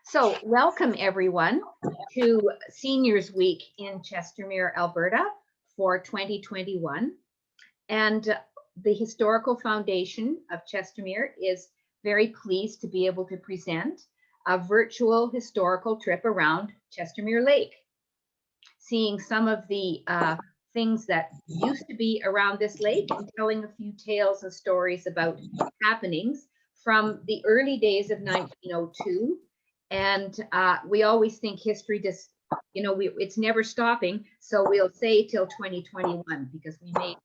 So welcome everyone to Seniors Week in Chestermere, Alberta for 2021. And the Historical Foundation of Chestermere is very pleased to be able to present a virtual historical trip around Chestermere Lake, seeing some of the things that used to be around this lake and telling a few tales and stories about happenings from the early days of 1902. And we always think history just, it's never stopping. So we'll say till 2021, because we may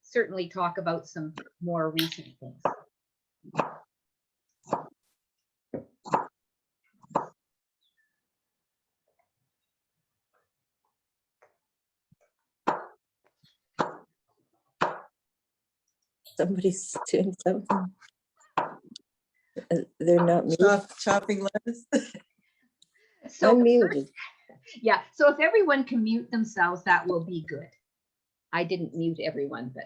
certainly talk about some more recent things. Somebody's doing something. They're not chopping lettuce. So unmuted. yeah, so if everyone can mute themselves, that will be good. I didn't mute everyone, but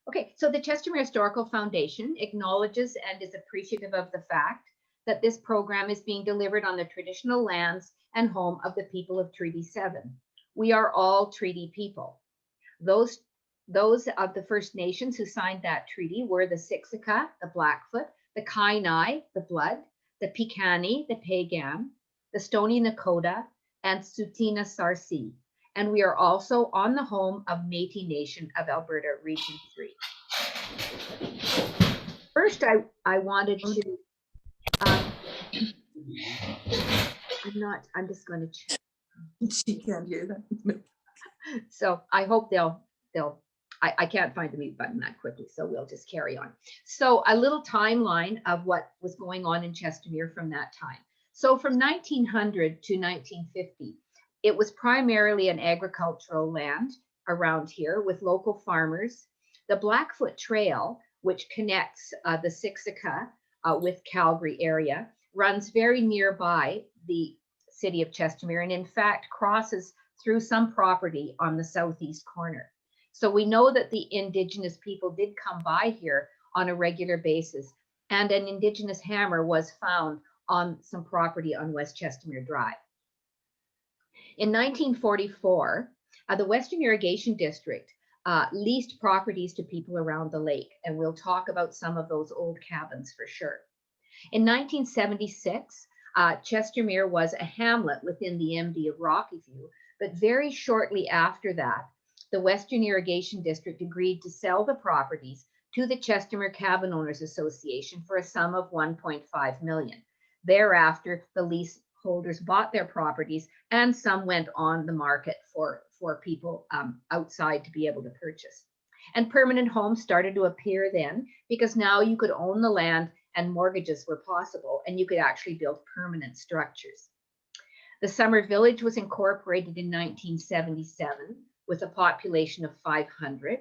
okay. So the Chestermere Historical Foundation acknowledges and is appreciative of the fact that this program is being delivered on the traditional lands and home of the people of Treaty 7. We are all treaty people. Those of the First Nations who signed that treaty were the Siksika, the Blackfoot, the Kainai, the Blood, the Piikani, the Pagan, the Stoney Nakoda, and Tsuut'ina Sarsi. And we are also on the home of Métis Nation of Alberta, Region 3. First, I wanted to, I'm just going to check. She can't hear that. So I hope I can't find the mute button that quickly, so we'll just carry on. So a little timeline of what was going on in Chestermere from that time. So from 1900 to 1950, it was primarily an agricultural land around here with local farmers. The Blackfoot Trail, which connects the Siksika with Calgary area, runs very nearby the city of Chestermere, and in fact crosses through some property on the southeast corner. So we know that the Indigenous people did come by here on a regular basis, and an Indigenous hammer was found on some property on West Chestermere Drive. In 1944, the Western Irrigation District leased properties to people around the lake, and we'll talk about some of those old cabins for sure. In 1976, Chestermere was a hamlet within the MD of Rockyview, but very shortly after that, the Western Irrigation District agreed to sell the properties to the Chestermere Cabin Owners Association for a sum of $1.5 million. Thereafter, the leaseholders bought their properties, and some went on the market for people outside to be able to purchase. And permanent homes started to appear then, because now you could own the land and mortgages were possible, and you could actually build permanent structures. The summer village was incorporated in 1977 with a population of 500.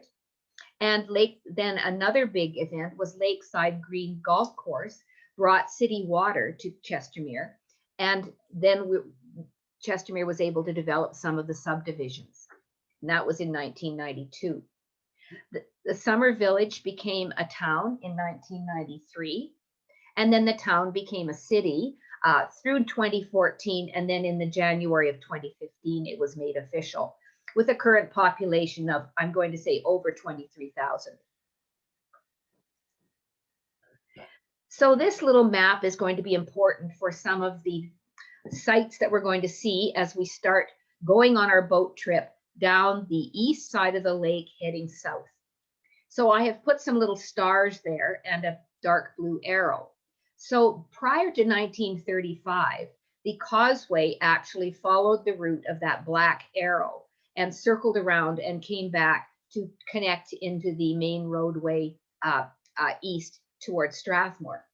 And then another big event was Lakeside Green Golf Course brought city water to Chestermere, and then Chestermere was able to develop some of the subdivisions. And that was in 1992. The summer village became a town in 1993, and then the town became a city through 2014, and then in the January of 2015, it was made official, with a current population of, I'm going to say, over 23,000. So this little map is going to be important for some of the sites that we're going to see as we start going on our boat trip down the east side of the lake heading south. So I have put some little stars there and a dark blue arrow. So prior to 1935, the causeway actually followed the route of that black arrow and circled around and came back to connect into the main roadway east towards Strathmore.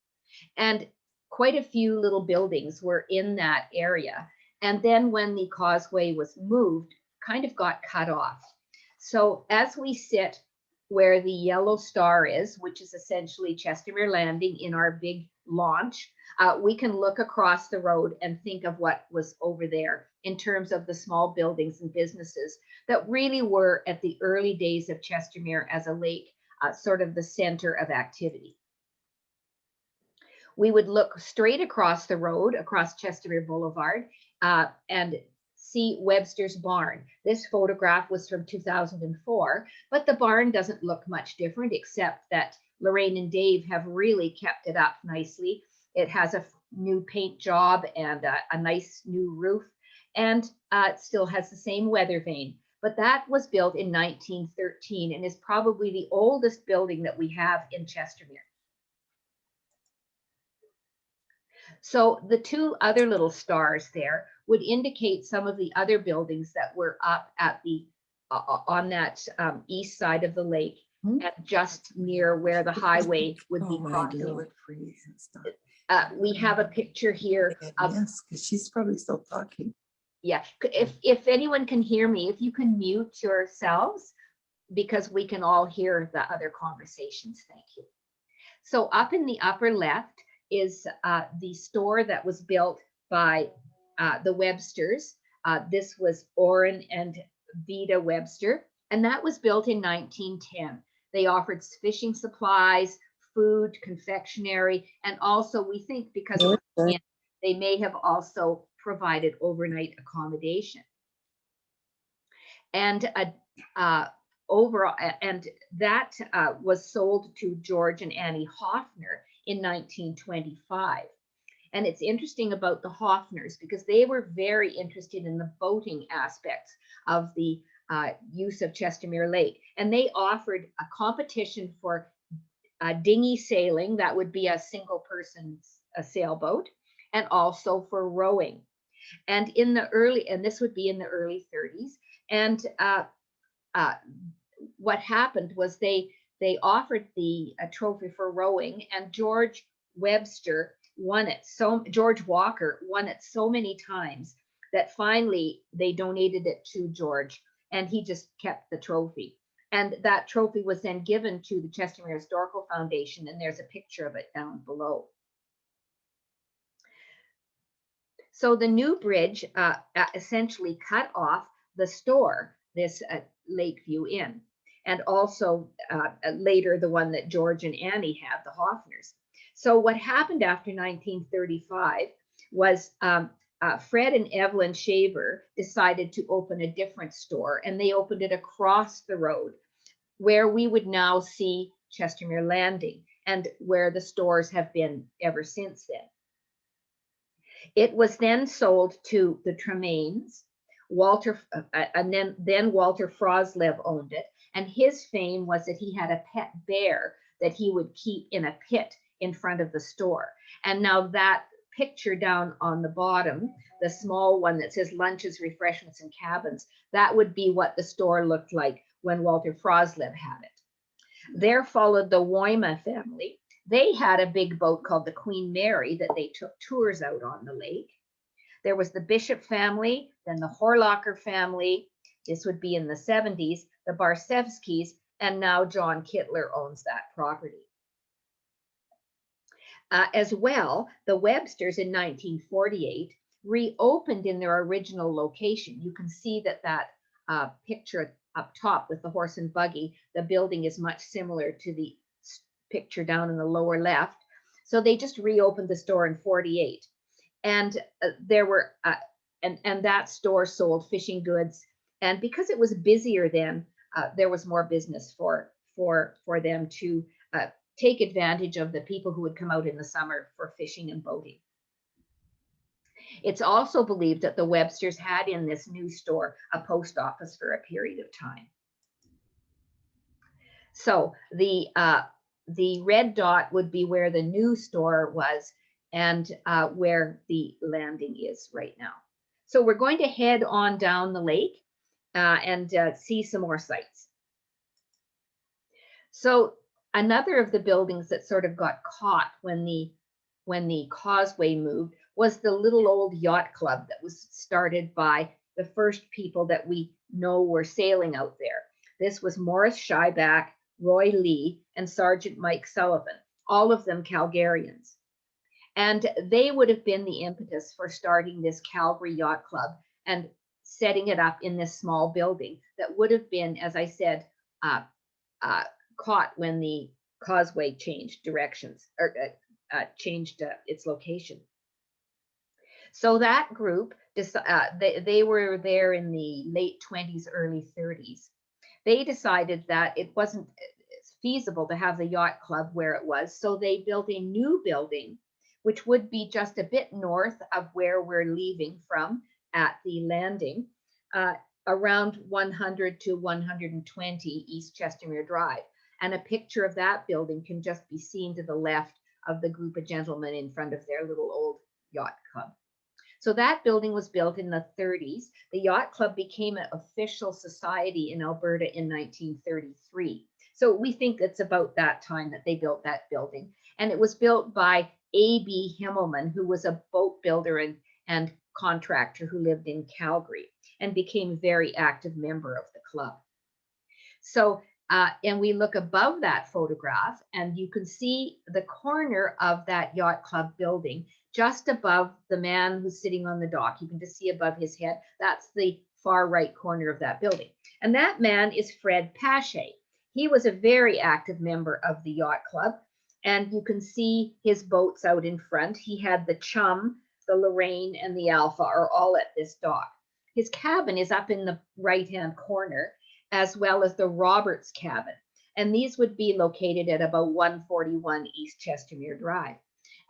And quite a few little buildings were in that area. And then when the causeway was moved, kind of got cut off. So as we sit where the yellow star is, which is essentially Chestermere Landing in our big launch, we can look across the road and think of what was over there in terms of the small buildings and businesses that really were at the early days of Chestermere as a lake, sort of the center of activity. we would look straight across the road, across Chestermere Boulevard, and see Webster's barn. This photograph was from 2004, but the barn doesn't look much different, except that Lorraine and Dave have really kept it up nicely. It has a new paint job and a nice new roof, and it still has the same weather vane. But that was built in 1913 and is probably the oldest building that we have in Chestermere. So the two other little stars there would indicate some of the other buildings that were up at the on that east side of the lake, and just near where the highway would be crossing. We have a picture here of, yes, because she's probably still talking. Yeah, if anyone can hear me, if you can mute yourselves, because we can all hear the other conversations. Thank you. So up in the upper left is the store that was built by the Websters. This was Orrin and Vida Webster, and that was built in 1910. They offered fishing supplies, food, confectionery, and also we think because of the wind, they may have also provided overnight accommodation. And overall, and that was sold to George and Annie Hoffner in 1925. And it's interesting about the Hoffners because they were very interested in the boating aspects of the use of Chestermere Lake. And they offered a competition for dinghy sailing, that would be a single person sailboat, and also for rowing. And in the early, and this would be in the early 30s. And what happened was they offered the trophy for rowing, and George Webster won it. So George Walker won it so many times that finally they donated it to George, and he just kept the trophy. And that trophy was then given to the Chestermere Historical Foundation, and there's a picture of it down below. So the new bridge essentially cut off the store, this Lakeview Inn, and also later the one that George and Annie had, the Hoffners. So what happened after 1935 was Fred and Evelyn Shaver decided to open a different store, and they opened it across the road where we would now see Chestermere Landing, and where the stores have been ever since then. It was then sold to the Tremaines, and then Walter Froslev owned it, and his fame was that he had a pet bear that he would keep in a pit in front of the store. And now that picture down on the bottom, the small one that says lunches, refreshments, and cabins, that would be what the store looked like when Walter Froslev had it. There followed the Woima family. They had a big boat called the Queen Mary that they took tours out on the lake. There was the Bishop family, then the Horlocker family. This would be in the 70s, the Barsevskis, and now John Kittler owns that property. As well, the Websters in 1948 reopened in their original location. You can see that picture up top with the horse and buggy. The building is much similar to the picture down in the lower left. So they just reopened the store in 48. And there were, and that store sold fishing goods. And because it was busier then, there was more business for them to take advantage of the people who would come out in the summer for fishing and boating. It's also believed that the Websters had in this new store a post office for a period of time. So the red dot would be where the new store was, and where the landing is right now. So we're going to head on down the lake and see some more sights. So another of the buildings that sort of got caught when the causeway moved was the little old yacht club that was started by the first people that we know were sailing out there. This was Morris Schieback, Roy Lee, and Sergeant Mike Sullivan, all of them Calgarians. And they would have been the impetus for starting this Calgary Yacht Club and setting it up in this small building that would have been, as I said, caught when the causeway changed directions, or changed its location. So that group, they were there in the late 20s, early 30s. They decided that it wasn't feasible to have the yacht club where it was, so they built a new building, which would be just a bit north of where we're leaving from at the landing, around 100 to 120 East Chestermere Drive. And a picture of that building can just be seen to the left of the group of gentlemen in front of their little old yacht club. So that building was built in the 30s. The yacht club became an official society in Alberta in 1933. So we think it's about that time that they built that building. And it was built by A.B. Himmelman, who was a boat builder and contractor who lived in Calgary and became a very active member of the club. So, and we look above that photograph and you can see the corner of that yacht club building just above the man who's sitting on the dock. You can just see above his head. That's the far right corner of that building. And that man is Fred Pache. He was a very active member of the yacht club. And you can see his boats out in front. He had the Chum, the Lorraine, and the Alpha are all at this dock. His cabin is up in the right-hand corner, as well as the Roberts cabin. And these would be located at about 141 East Chestermere Drive.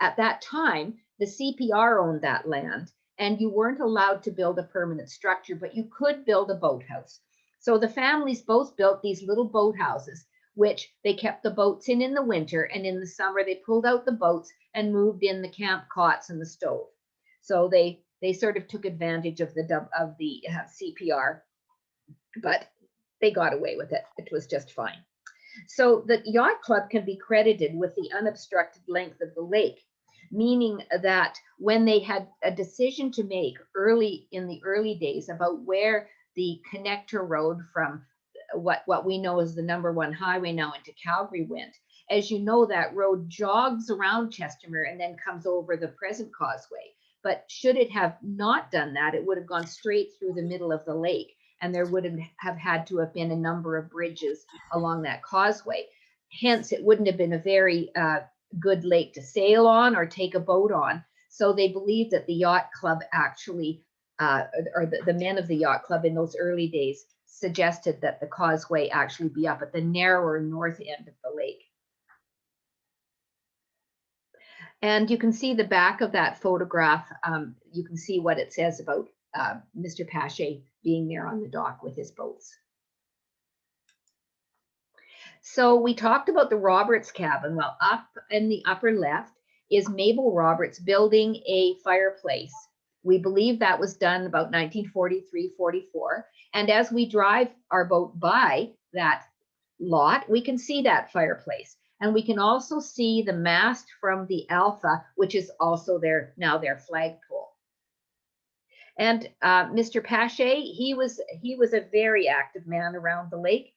At that time, the CPR owned that land, and you weren't allowed to build a permanent structure, but you could build a boathouse. So the families both built these little boathouses, which they kept the boats in the winter, and in the summer they pulled out the boats and moved in the camp cots and the stove. So they sort of took advantage of the CPR, but they got away with it. It was just fine. So the yacht club can be credited with the unobstructed length of the lake, meaning that when they had a decision to make in the early days about where the connector road from what we know as the #1 highway now into Calgary went, as you know, that road jogs around Chestermere and then comes over the present causeway. But should it have not done that, it would have gone straight through the middle of the lake, and there would have had to have been a number of bridges along that causeway. Hence, it wouldn't have been a very good lake to sail on or take a boat on. So they believed that the yacht club actually, or the men of the yacht club in those early days, suggested that the causeway actually be up at the narrower north end of the lake. And you can see the back of that photograph. You can see what it says about Mr. Pache being there on the dock with his boats. So we talked about the Roberts cabin. Well, up in the upper left is Mabel Roberts building a fireplace. We believe that was done about 1943-44. And as we drive our boat by that lot, we can see that fireplace. And we can also see the mast from the Alpha, which is also now their flagpole. And Mr. Pache, he was a very active man around the lake.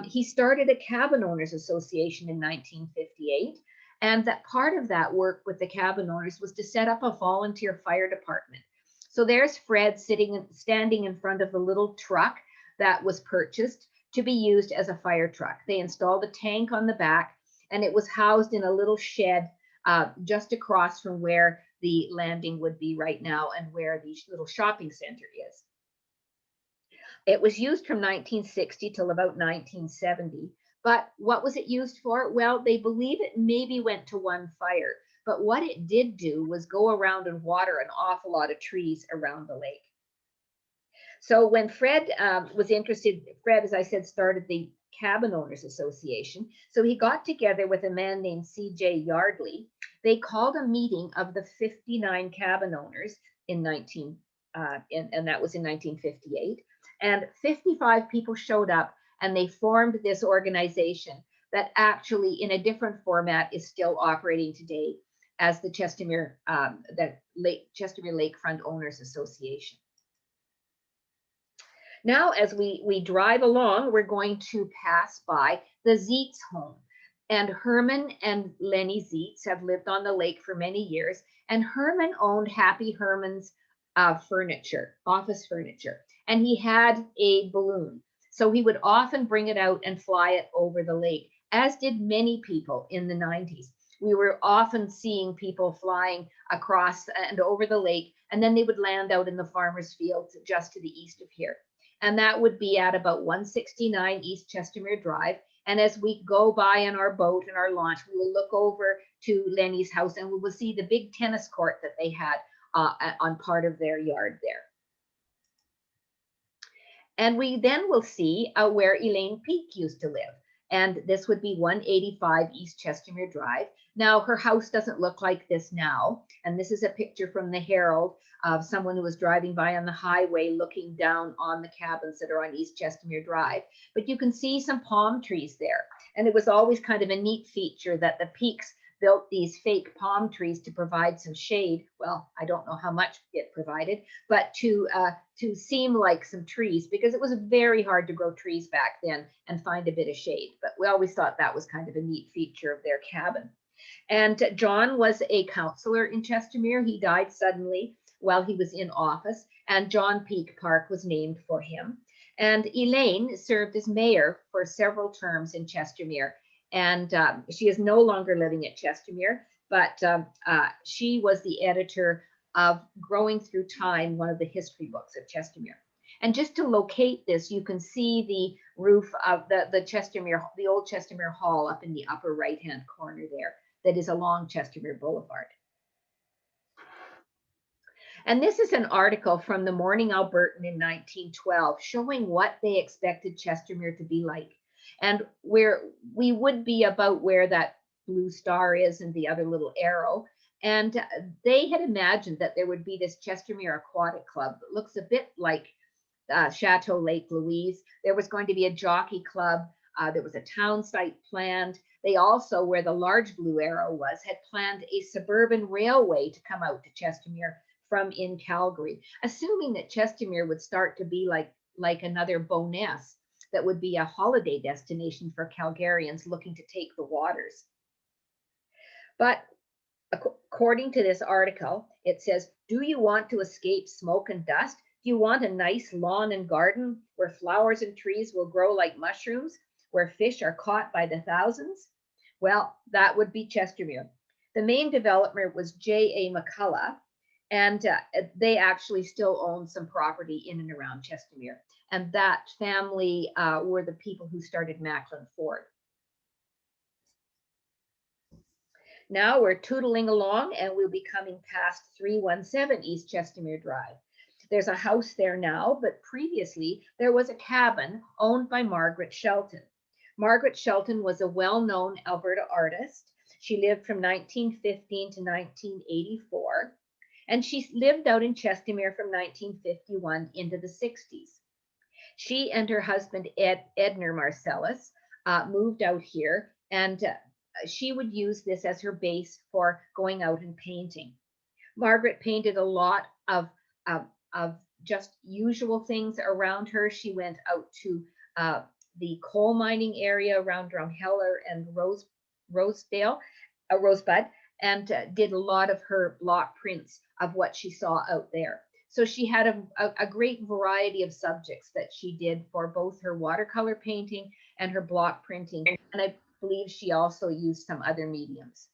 He started a cabin owners association in 1958. And that part of that work with the cabin owners was to set up a volunteer fire department. So there's Fred standing in front of the little truck that was purchased to be used as a fire truck. They installed a tank on the back, and it was housed in a little shed just across from where the landing would be right now and where the little shopping center is. It was used from 1960 till about 1970. But what was it used for? Well, they believe it maybe went to one fire. But what it did do was go around and water an awful lot of trees around the lake. So when Fred was interested, Fred, as I said, started the Cabin Owners Association. So he got together with a man named C.J. Yardley. They called a meeting of the 59 cabin owners and that was in 1958. And 55 people showed up, and they formed this organization that actually, in a different format, is still operating today as the Chestermere Lakefront Owners Association. Now, as we drive along, we're going to pass by the Zeitz home. And Herman and Lenny Zeitz have lived on the lake for many years. And Herman owned Happy Herman's office furniture. And he had a balloon. So he would often bring it out and fly it over the lake, as did many people in the 90s. we were often seeing people flying across and over the lake, and then they would land out in the farmers' fields just to the east of here. And that would be at about 169 East Chestermere Drive. And as we go by in our boat and our launch, we will look over to Lenny's house and we will see the big tennis court that they had on part of their yard there. And we then will see where Elaine Peake used to live. And this would be 185 East Chestermere Drive. Now, her house doesn't look like this now. And this is a picture from the Herald of someone who was driving by on the highway looking down on the cabins that are on East Chestermere Drive. But you can see some palm trees there. And it was always kind of a neat feature that the Peakes built these fake palm trees to provide some shade. Well, I don't know how much it provided, but to seem like some trees, because it was very hard to grow trees back then and find a bit of shade. But we always thought that was kind of a neat feature of their cabin. And John was a councillor in Chestermere. He died suddenly while he was in office, and John Peake Park was named for him. And Elaine served as mayor for several terms in Chestermere. And she is no longer living at Chestermere, but she was the editor of Growing Through Time, one of the history books of Chestermere. And just to locate this, you can see the roof of the Chestermere, the old Chestermere Hall up in the upper right-hand corner there, that is along Chestermere Boulevard. And this is an article from the Morning Albertan in 1912 showing what they expected Chestermere to be like. And where we would be about where that blue star is and the other little arrow. And they had imagined that there would be this Chestermere Aquatic Club that looks a bit like Chateau Lake Louise. There was going to be a jockey club. There was a town site planned. They also, where the large blue arrow was, had planned a suburban railway to come out to Chestermere from in Calgary, assuming that Chestermere would start to be like another Bowness that would be a holiday destination for Calgarians looking to take the waters. But according to this article, it says, do you want to escape smoke and dust? Do you want a nice lawn and garden where flowers and trees will grow like mushrooms, where fish are caught by the thousands? Well, that would be Chestermere. The main developer was J.A. McCullough, and they actually still own some property in and around Chestermere. And that family were the people who started Macklin Ford. Now we're tootling along and we'll be coming past 317 East Chestermere Drive. There's a house there now, but previously there was a cabin owned by Margaret Shelton. Margaret Shelton was a well-known Alberta artist. She lived from 1915 to 1984, and she lived out in Chestermere from 1951 into the 60s. She and her husband, Edner Marcellus, moved out here, and she would use this as her base for going out and painting. Margaret painted a lot of just usual things around her. She went out to the coal mining area around Drumheller and Rosebud, and did a lot of her block prints of what she saw out there. So she had a great variety of subjects that she did for both her watercolor painting and her block printing. And I believe she also used some other mediums.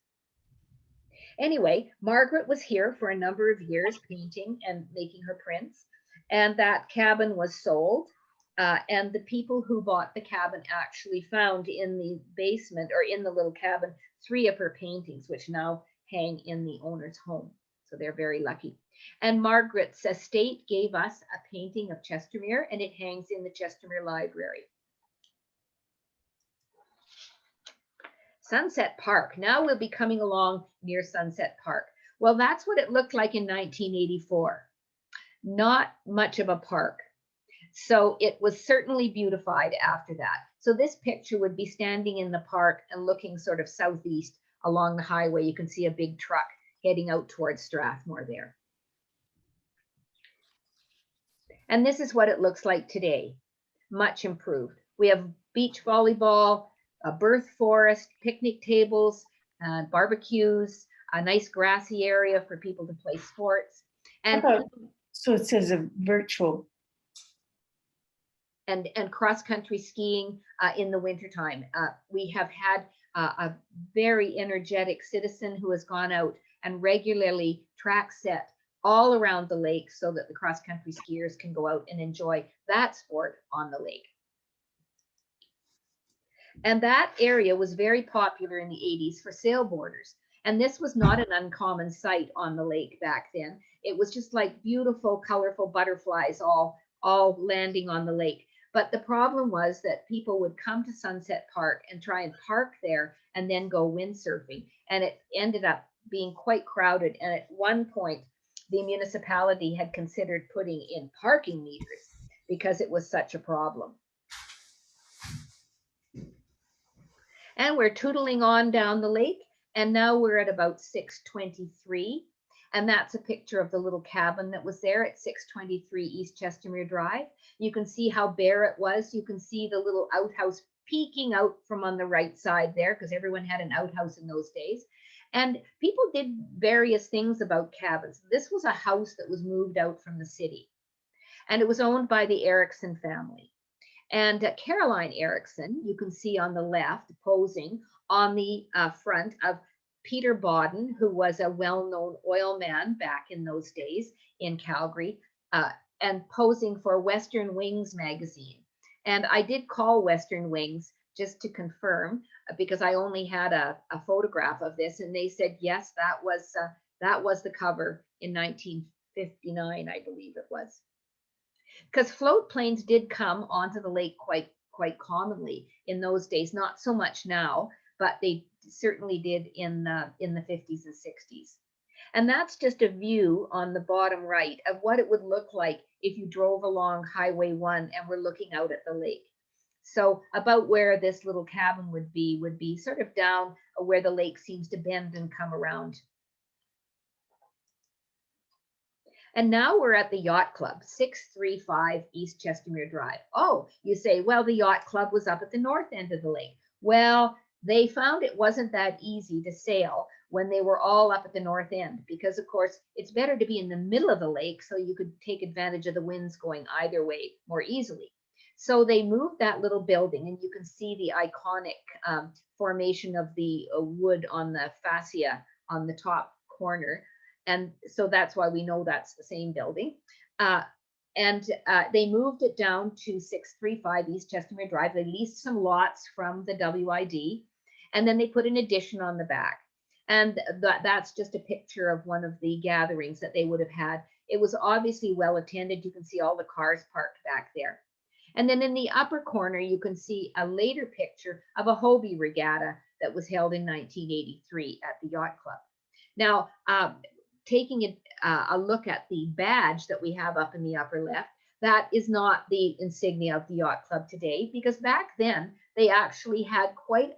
Anyway, Margaret was here for a number of years painting and making her prints. And that cabin was sold. And the people who bought the cabin actually found in the basement or in the little cabin 3 of her paintings, which now hang in the owner's home. So they're very lucky. And Margaret's estate gave us a painting of Chestermere, and it hangs in the Chestermere Library. Sunset Park. Now we'll be coming along near Sunset Park. Well, that's what it looked like in 1984. Not much of a park. So it was certainly beautified after that. So this picture would be standing in the park and looking sort of southeast along the highway. You can see a big truck heading out towards Strathmore there. And this is what it looks like today. Much improved. We have beach volleyball, a birth forest, picnic tables, barbecues, a nice grassy area for people to play sports. And so it says a virtual. And cross-country skiing in the wintertime. We have had a very energetic citizen who has gone out and regularly track set all around the lake so that the cross country skiers can go out and enjoy that sport on the lake. And that area was very popular in the 80s for sailboarders. And this was not an uncommon sight on the lake back then. It was just like beautiful, colorful butterflies all landing on the lake. But the problem was that people would come to Sunset Park and try and park there and then go windsurfing. And it ended up being quite crowded. And at one point, the municipality had considered putting in parking meters because it was such a problem. And we're tootling on down the lake. And now we're at about 623. And that's a picture of the little cabin that was there at 623 East Chestermere Drive. You can see how bare it was. You can see the little outhouse peeking out from on the right side there, because everyone had an outhouse in those days. And people did various things about cabins. This was a house that was moved out from the city, and it was owned by the Erickson family. And Caroline Erickson, you can see on the left, posing on the front of Peter Bodden, who was a well-known oil man back in those days in Calgary, and posing for Western Wings magazine. And I did call Western Wings just to confirm, because I only had a photograph of this, and they said yes, that was the cover in 1959, I believe it was. Because float planes did come onto the lake quite commonly in those days. Not so much now, but they certainly did in the 50s and 60s. And that's just a view on the bottom right of what it would look like if you drove along Highway 1 and were looking out at the lake. So about where this little cabin would be sort of down where the lake seems to bend and come around. And now we're at the Yacht Club, 635 East Chestermere Drive. Oh, you say, well, the Yacht Club was up at the north end of the lake. Well, they found it wasn't that easy to sail when they were all up at the north end, because of course it's better to be in the middle of the lake so you could take advantage of the winds going either way more easily. So they moved that little building, and you can see the iconic formation of the wood on the fascia on the top corner. And so that's why we know that's the same building. They moved it down to 635 East Chestermere Drive. They leased some lots from the WID, and then they put an addition on the back. And that's just a picture of one of the gatherings that they would have had. It was obviously well attended. You can see all the cars parked back there. And then in the upper corner, you can see a later picture of a Hobie regatta that was held in 1983 at the Yacht Club. Now, taking a look at the badge that we have up in the upper left, that is not the insignia of the Yacht Club today, because back then they actually had quite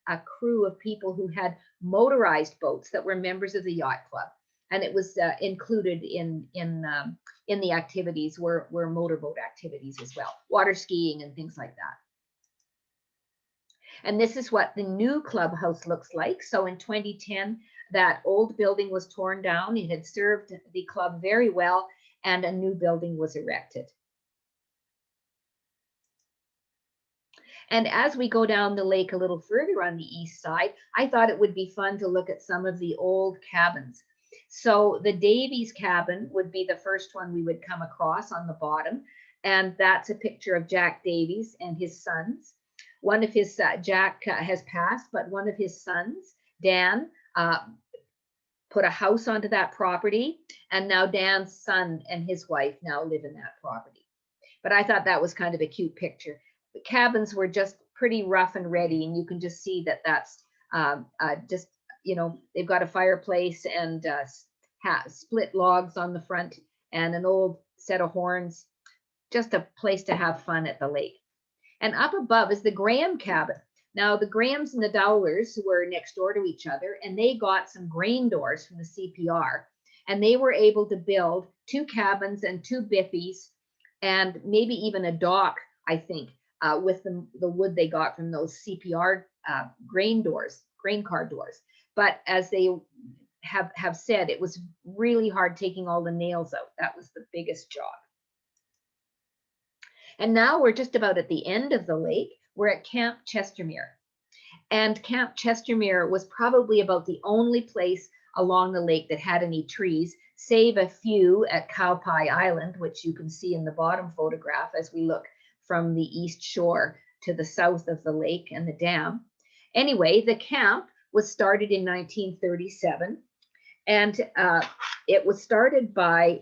a crew of people who had motorized boats that were members of the Yacht Club. And it was included in the activities were motorboat activities as well, water skiing and things like that. And this is what the new clubhouse looks like. So in 2010, that old building was torn down. It had served the club very well, and a new building was erected. And as we go down the lake a little further on the east side, I thought it would be fun to look at some of the old cabins. So the Davies cabin would be the first one we would come across on the bottom. And that's a picture of Jack Davies and his sons. One of his, Jack has passed, but one of his sons, Dan, put a house onto that property. And now Dan's son and his wife now live in that property. But I thought that was kind of a cute picture. The cabins were just pretty rough and ready. And you can just see that that's just, you know, they've got a fireplace and split logs on the front and an old set of horns. Just a place to have fun at the lake. And up above is the Graham cabin. Now, the Grahams and the Dowlers were next door to each other, and they got some grain doors from the CPR, and they were able to build 2 cabins and 2 biffies, and maybe even a dock, I think, with the wood they got from those CPR grain car doors. But as they have said, it was really hard taking all the nails out. That was the biggest job. And now we're just about at the end of the lake. We're at Camp Chestermere. And Camp Chestermere was probably about the only place along the lake that had any trees, save a few at Cowpie Island, which you can see in the bottom photograph as we look from the east shore to the south of the lake and the dam. Anyway, the camp was started in 1937, and it was started by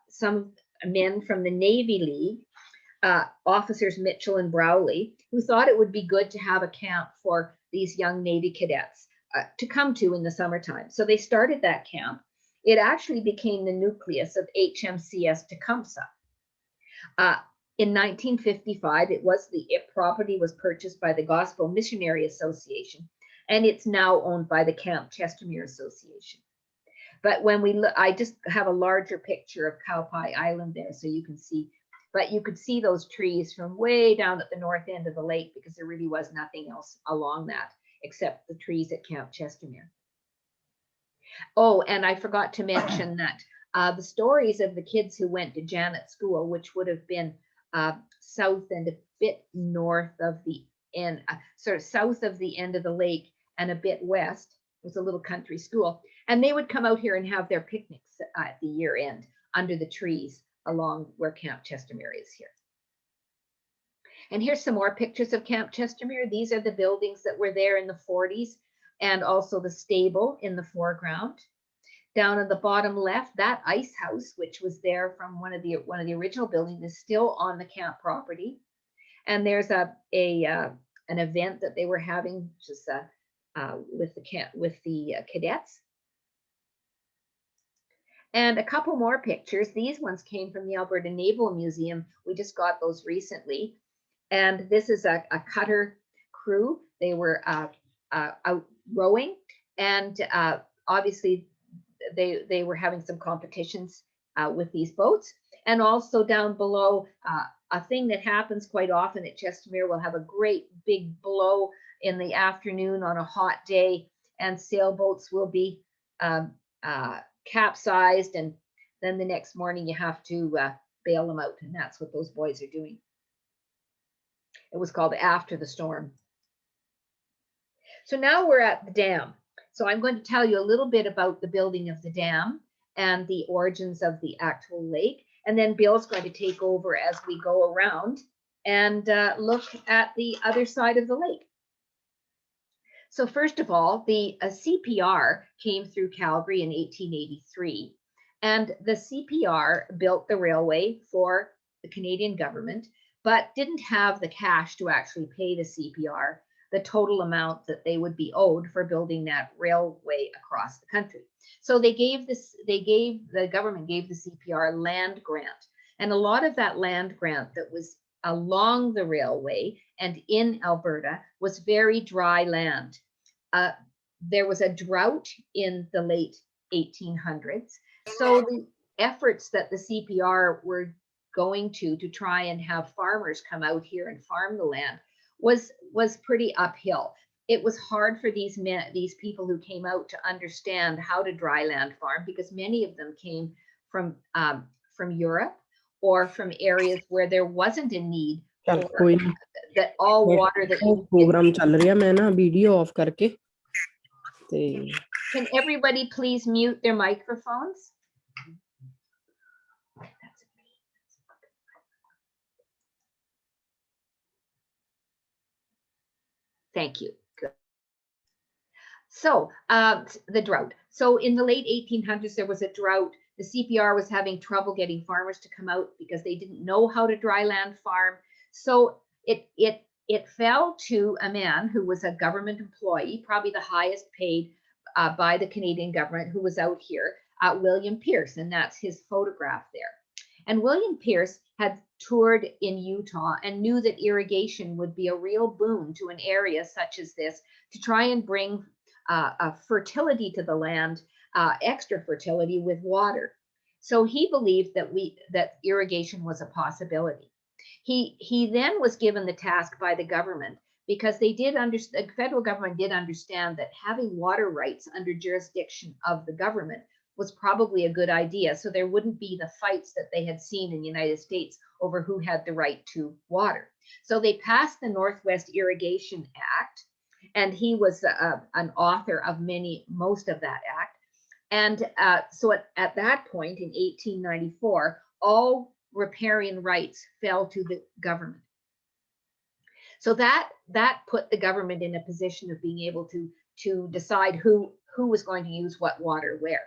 some men from the Navy League, officers Mitchell and Browley, who thought it would be good to have a camp for these young Navy cadets to come to in the summertime. So they started that camp. It actually became the nucleus of HMCS Tecumseh. In 1955, property was purchased by the Gospel Missionary Association, and it's now owned by the Camp Chestermere Association. But when we look, I just have a larger picture of Cowpie Island there, so you can see. But you could see those trees from way down at the north end of the lake, because there really was nothing else along that except the trees at Camp Chestermere. Oh, and I forgot to mention that the stories of the kids who went to Janet School, which would have been south and a bit north of the end, sort of south of the end of the lake and a bit west, was a little country school. And they would come out here and have their picnics at the year end under the trees along where Camp Chestermere is here. And here's some more pictures of Camp Chestermere. These are the buildings that were there in the 40s, and also the stable in the foreground. Down at the bottom left, that ice house, which was there from one of the original buildings, is still on the camp property. And there's an event that they were having just with the cadets. And a couple more pictures. These ones came from the Alberta Naval Museum. We just got those recently. And this is a cutter crew. They were out rowing, and obviously they were having some competitions with these boats. And also down below, a thing that happens quite often at Chestermere, will have a great big blow in the afternoon on a hot day, and sailboats will be capsized, and then the next morning you have to bail them out, and that's what those boys are doing. It was called After the Storm. So now we're at the dam. So I'm going to tell you a little bit about the building of the dam and the origins of the actual lake. And then Bill's going to take over as we go around and look at the other side of the lake. So first of all, the CPR came through Calgary in 1883. And the CPR built the railway for the Canadian government, but didn't have the cash to actually pay the CPR the total amount that they would be owed for building that railway across the country. So the government gave the CPR land grant, and a lot of that land grant that was along the railway and in Alberta was very dry land. There was a drought in the late 1800s, so the efforts that the CPR were going to try and have farmers come out here and farm the land was pretty uphill. It was hard for these people who came out to understand how to dry land farm, because many of them came from Europe or from areas where there wasn't a need for that all water that program chal raha hai, main na video off karke. Can everybody please mute their microphones? Thank you. Good. So the drought. So in the late 1800s, there was a drought. The CPR was having trouble getting farmers to come out because they didn't know how to dry land farm. So it fell to a man who was a government employee, probably the highest paid by the Canadian government, who was out here, William Pierce, and that's his photograph there. And William Pierce had toured in Utah and knew that irrigation would be a real boon to an area such as this, to try and bring a fertility to the land, extra fertility with water. So he believed that irrigation was a possibility. He then was given the task by the government, because the federal government did understand that having water rights under jurisdiction of the government was probably a good idea, so there wouldn't be the fights that they had seen in the United States over who had the right to water. So they passed the Northwest Irrigation Act, And he was an author of most of that act. And so at that point in 1894, all riparian rights fell to the government. So that put the government in a position of being able to decide who was going to use what water where.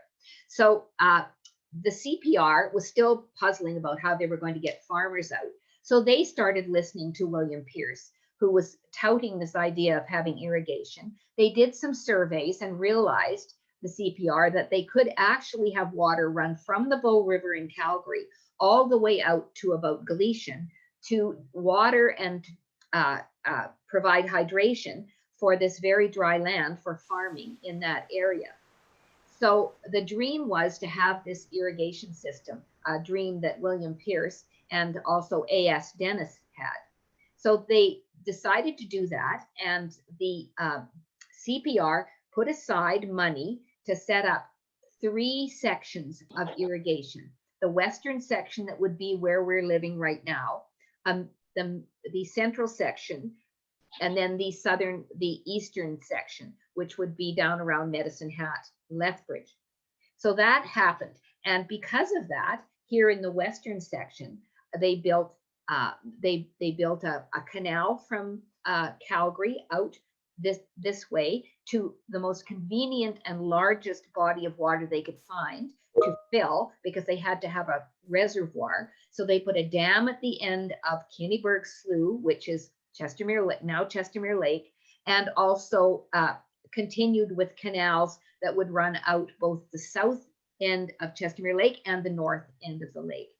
So the CPR was still puzzling about how they were going to get farmers out. So they started listening to William Pierce, who was touting this idea of having irrigation. They did some surveys and realized, the CPR, that they could actually have water run from the Bow River in Calgary all the way out to about Galician to water and provide hydration for this very dry land for farming in that area. So the dream was to have this irrigation system, a dream that William Pierce and also A.S. Dennis had. So they decided to do that, and the CPR put aside money to set up 3 sections of irrigation. The western section that would be where we're living right now, the central section, and then the eastern section, which would be down around Medicine Hat, Lethbridge. So that happened. And because of that, here in the western section, they built a canal from Calgary out this way to the most convenient and largest body of water they could find to fill, because they had to have a reservoir. So they put a dam at the end of Kinniburg Slough, which is now Chestermere Lake, and also continued with canals that would run out both the south end of Chestermere Lake and the north end of the lake.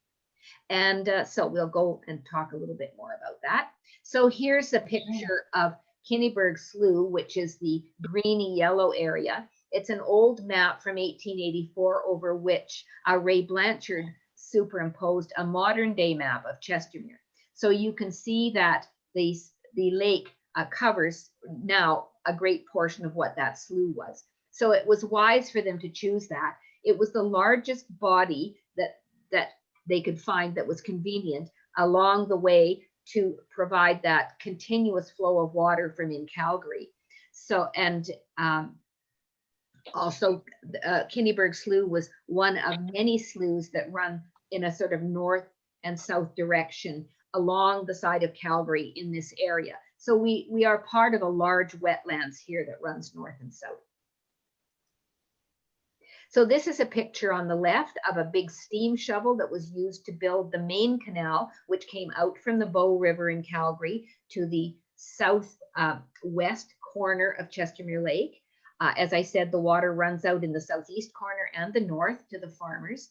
And so we'll go and talk a little bit more about that. So here's a picture of Kinniburg Slough, which is the greeny yellow area. It's an old map from 1884 over which Ray Blanchard superimposed a modern day map of Chestermere. So you can see that the lake covers now a great portion of what that slough was. So it was wise for them to choose that. It was the largest body that they could find that was convenient along the way to provide that continuous flow of water from in Calgary. So, and also Kinniburg Slough was one of many sloughs that run in a sort of north and south direction along the side of Calgary in this area. So we are part of a large wetlands here that runs north and south. So this is a picture on the left of a big steam shovel that was used to build the main canal, which came out from the Bow River in Calgary to the south west corner of Chestermere Lake. As I said, the water runs out in the southeast corner and the north to the farmers.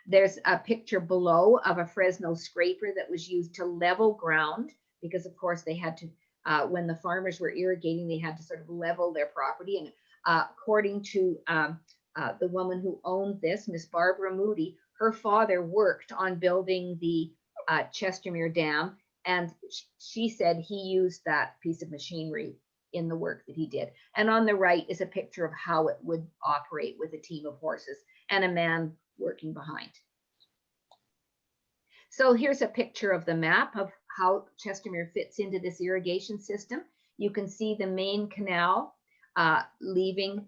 There's a picture below of a Fresno scraper that was used to level ground, because of course they had to, when the farmers were irrigating, they had to sort of level their property. And according to the woman who owned this, Miss Barbara Moody, her father worked on building the Chestermere Dam, and she said he used that piece of machinery in the work that he did. And on the right is a picture of how it would operate with a team of horses and a man working behind. So here's a picture of the map of how Chestermere fits into this irrigation system. You can see the main canal leaving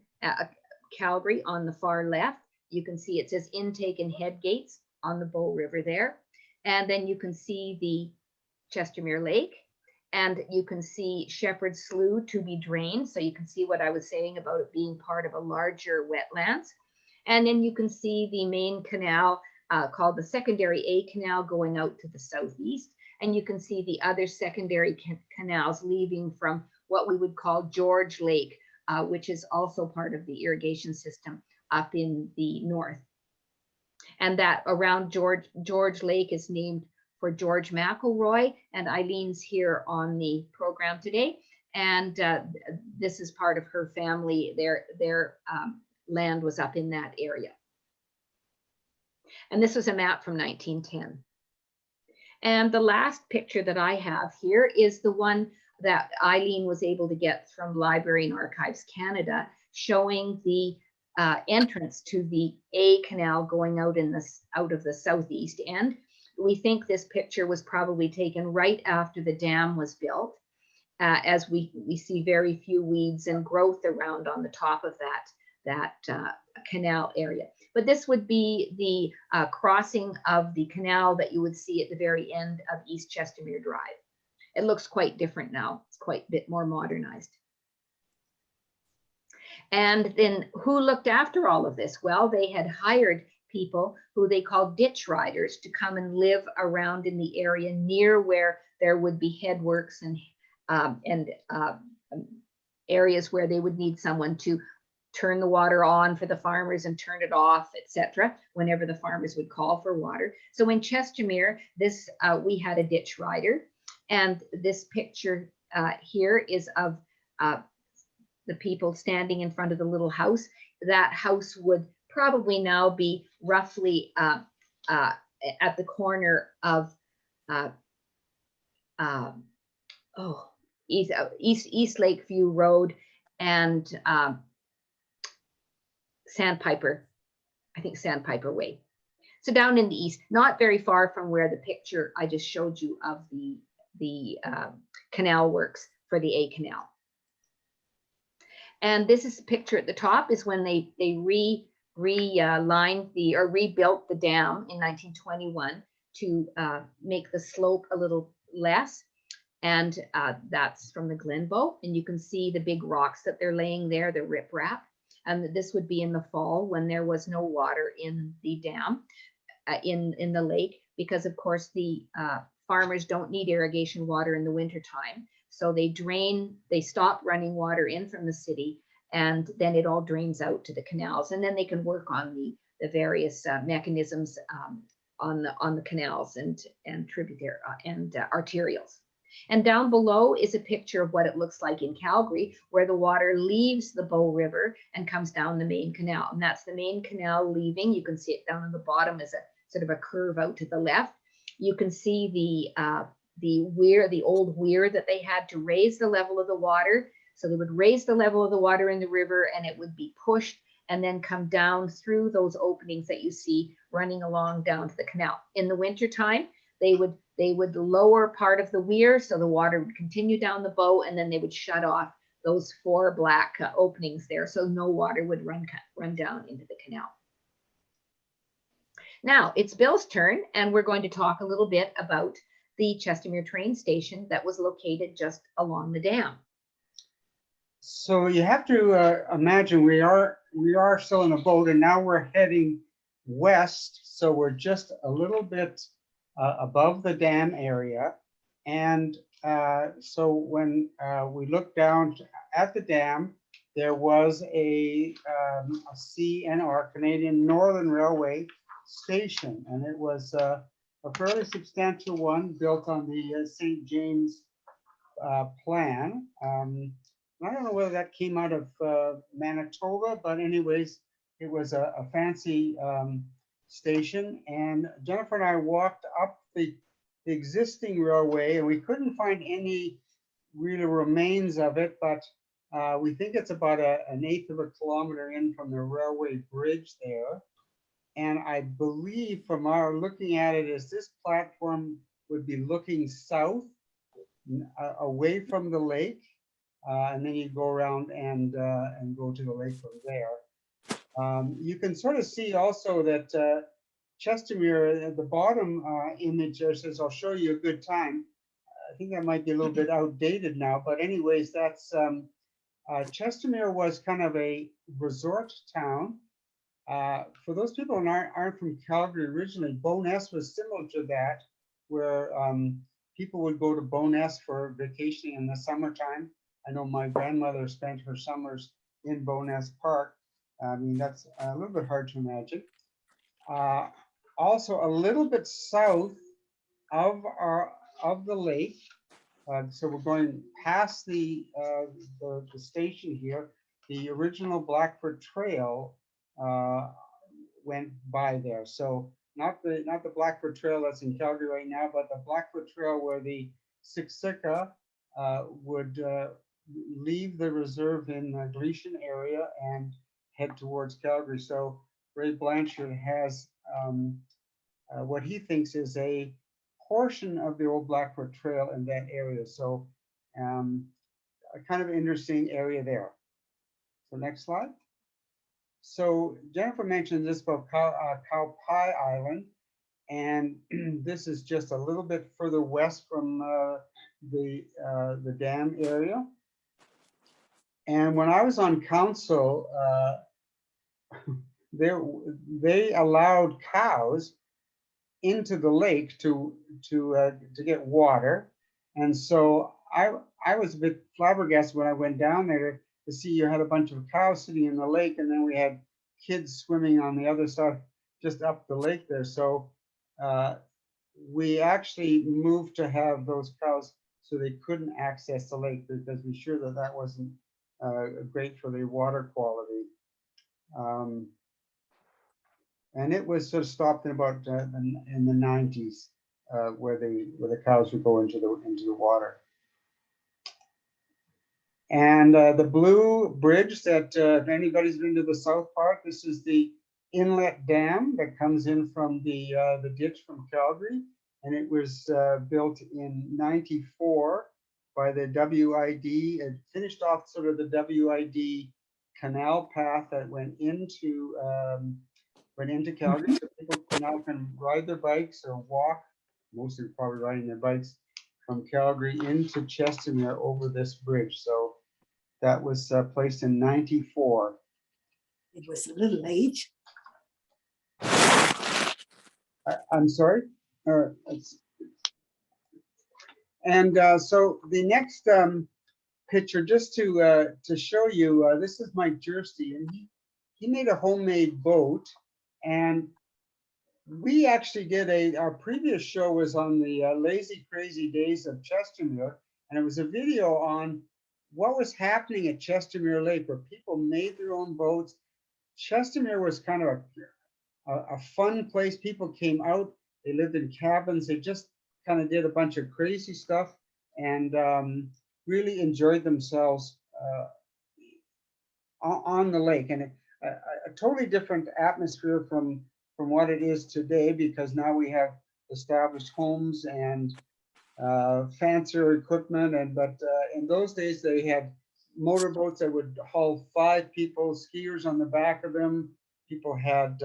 Calgary on the far left. You can see it says intake and head gates on the Bow River there. And then you can see the Chestermere Lake, and you can see Shepherd Slough to be drained. So you can see what I was saying about it being part of a larger wetlands. And then you can see the main canal called the secondary A canal going out to the southeast. And you can see the other secondary canals leaving from what we would call George Lake, which is also part of the irrigation system up in the north. And that around George Lake is named for George McElroy, and Eileen's here on the program today. And this is part of her family. Their land was up in that area. And this was a map from 1910. And the last picture that I have here is the one that Eileen was able to get from Library and Archives Canada, showing the entrance to the A canal going out of the southeast end. We think this picture was probably taken right after the dam was built. as we see very few weeds and growth around on the top of that canal area. But this would be the crossing of the canal that you would see at the very end of East Chestermere Drive. It looks quite different now. It's quite a bit more modernized. And then who looked after all of this? Well, they had hired people who they called ditch riders to come and live around in the area near where there would be headworks and areas where they would need someone to turn the water on for the farmers and turn it off, etc., whenever the farmers would call for water. So in Chestermere, we had a ditch rider, and this picture here is of the people standing in front of the little house. That house would probably now be roughly at the corner of East Lakeview Road and Sandpiper, I think Sandpiper Way. So down in the east, not very far from where the picture I just showed you of the canal works for the A Canal. And this is the picture at the top is when they relined or rebuilt the dam in 1921 to make the slope a little less. And that's from the Glenbow. And you can see the big rocks that they're laying there, the riprap. And this would be in the fall when there was no water in the dam, in the lake, because of course the farmers don't need irrigation water in the wintertime. So they stop running water in from the city, and then it all drains out to the canals. And then they can work on the various mechanisms on the canals and tributary and arterials. And down below is a picture of what it looks like in Calgary, where the water leaves the Bow River and comes down the main canal. And that's the main canal leaving. You can see it down on the bottom as a sort of a curve out to the left. You can see the old weir that they had to raise the level of the water. So they would raise the level of the water in the river, and it would be pushed and then come down through those openings that you see running along down to the canal. In the wintertime, they would lower part of the weir, so the water would continue down the Bow, and then they would shut off those 4 black openings there, so no water would run down into the canal. Now it's Bill's turn, and we're going to talk a little bit about the Chestermere train station that was located just along the dam. So you have to imagine we are still in a boat, and now we're heading west. So we're just a little bit above the dam area. And so when we looked down at the dam, there was a CNR, Canadian Northern Railway station, and it was a fairly substantial one built on the St. James plan. I don't know whether that came out of Manitoba, but anyways, it was a fancy station. And Jennifer and I walked up the existing railway, and we couldn't find any real remains of it, but we think it's about an eighth of a kilometer in from the railway bridge there. And I believe from our looking at it is this platform would be looking south away from the lake. And then you go around and go to the lake from there. You can sort of see also that Chestermere, at the bottom image there says, "I'll show you a good time." I think that might be a little bit outdated now, but anyways, that's Chestermere was kind of a resort town. For those people who aren't from Calgary originally, Bowness was similar to that, where people would go to Bowness for vacationing in the summertime. I know my grandmother spent her summers in Bowness Park. I mean, that's a little bit hard to imagine. Also, a little bit south of the lake. So we're going past the station here. The original Blackford Trail went by there. So not the Blackford Trail that's in Calgary right now, but the Blackford Trail where the Siksika would leave the reserve in the Grecian area and head towards Calgary. So Ray Blanchard has what he thinks is a portion of the old Blackford Trail in that area. So, A kind of interesting area there. So next slide. So Jennifer mentioned this about Cow Pie Island, and this is just a little bit further west from the dam area. And when I was on council, they allowed cows into the lake to get water, and so I was a bit flabbergasted when I went down there to see you had a bunch of cows sitting in the lake, and then we had kids swimming on the other side, just up the lake there. So we actually moved to have those cows so they couldn't access the lake, because we're sure that that wasn't great for the water quality. And it was sort of stopped in about in the 90s, where the cows would go into the water. And the blue bridge that if anybody's been to the South Park, this is the inlet dam that comes in from the ditch from Calgary, and it was built in '94 by the WID. It finished off sort of the WID canal path that went into Calgary, so people now can ride their bikes or walk, mostly probably riding their bikes, from Calgary into Chestermere over this bridge. So that was placed in '94. It was a little late. I'm sorry. So the next picture, just to show you, this is Mike Jersey, and he made a homemade boat, and we actually did our previous show was on the lazy crazy days of Chestermere, and it was a video on what was happening at Chestermere Lake, where people made their own boats. Chestermere was kind of a fun place. People came out, they lived in cabins, they just kind of did a bunch of crazy stuff, and really enjoyed themselves on the lake. And a totally different atmosphere from what it is today, because now we have established homes and fancier equipment. But in those days, they had motorboats that would haul 5 people, skiers on the back of them. People had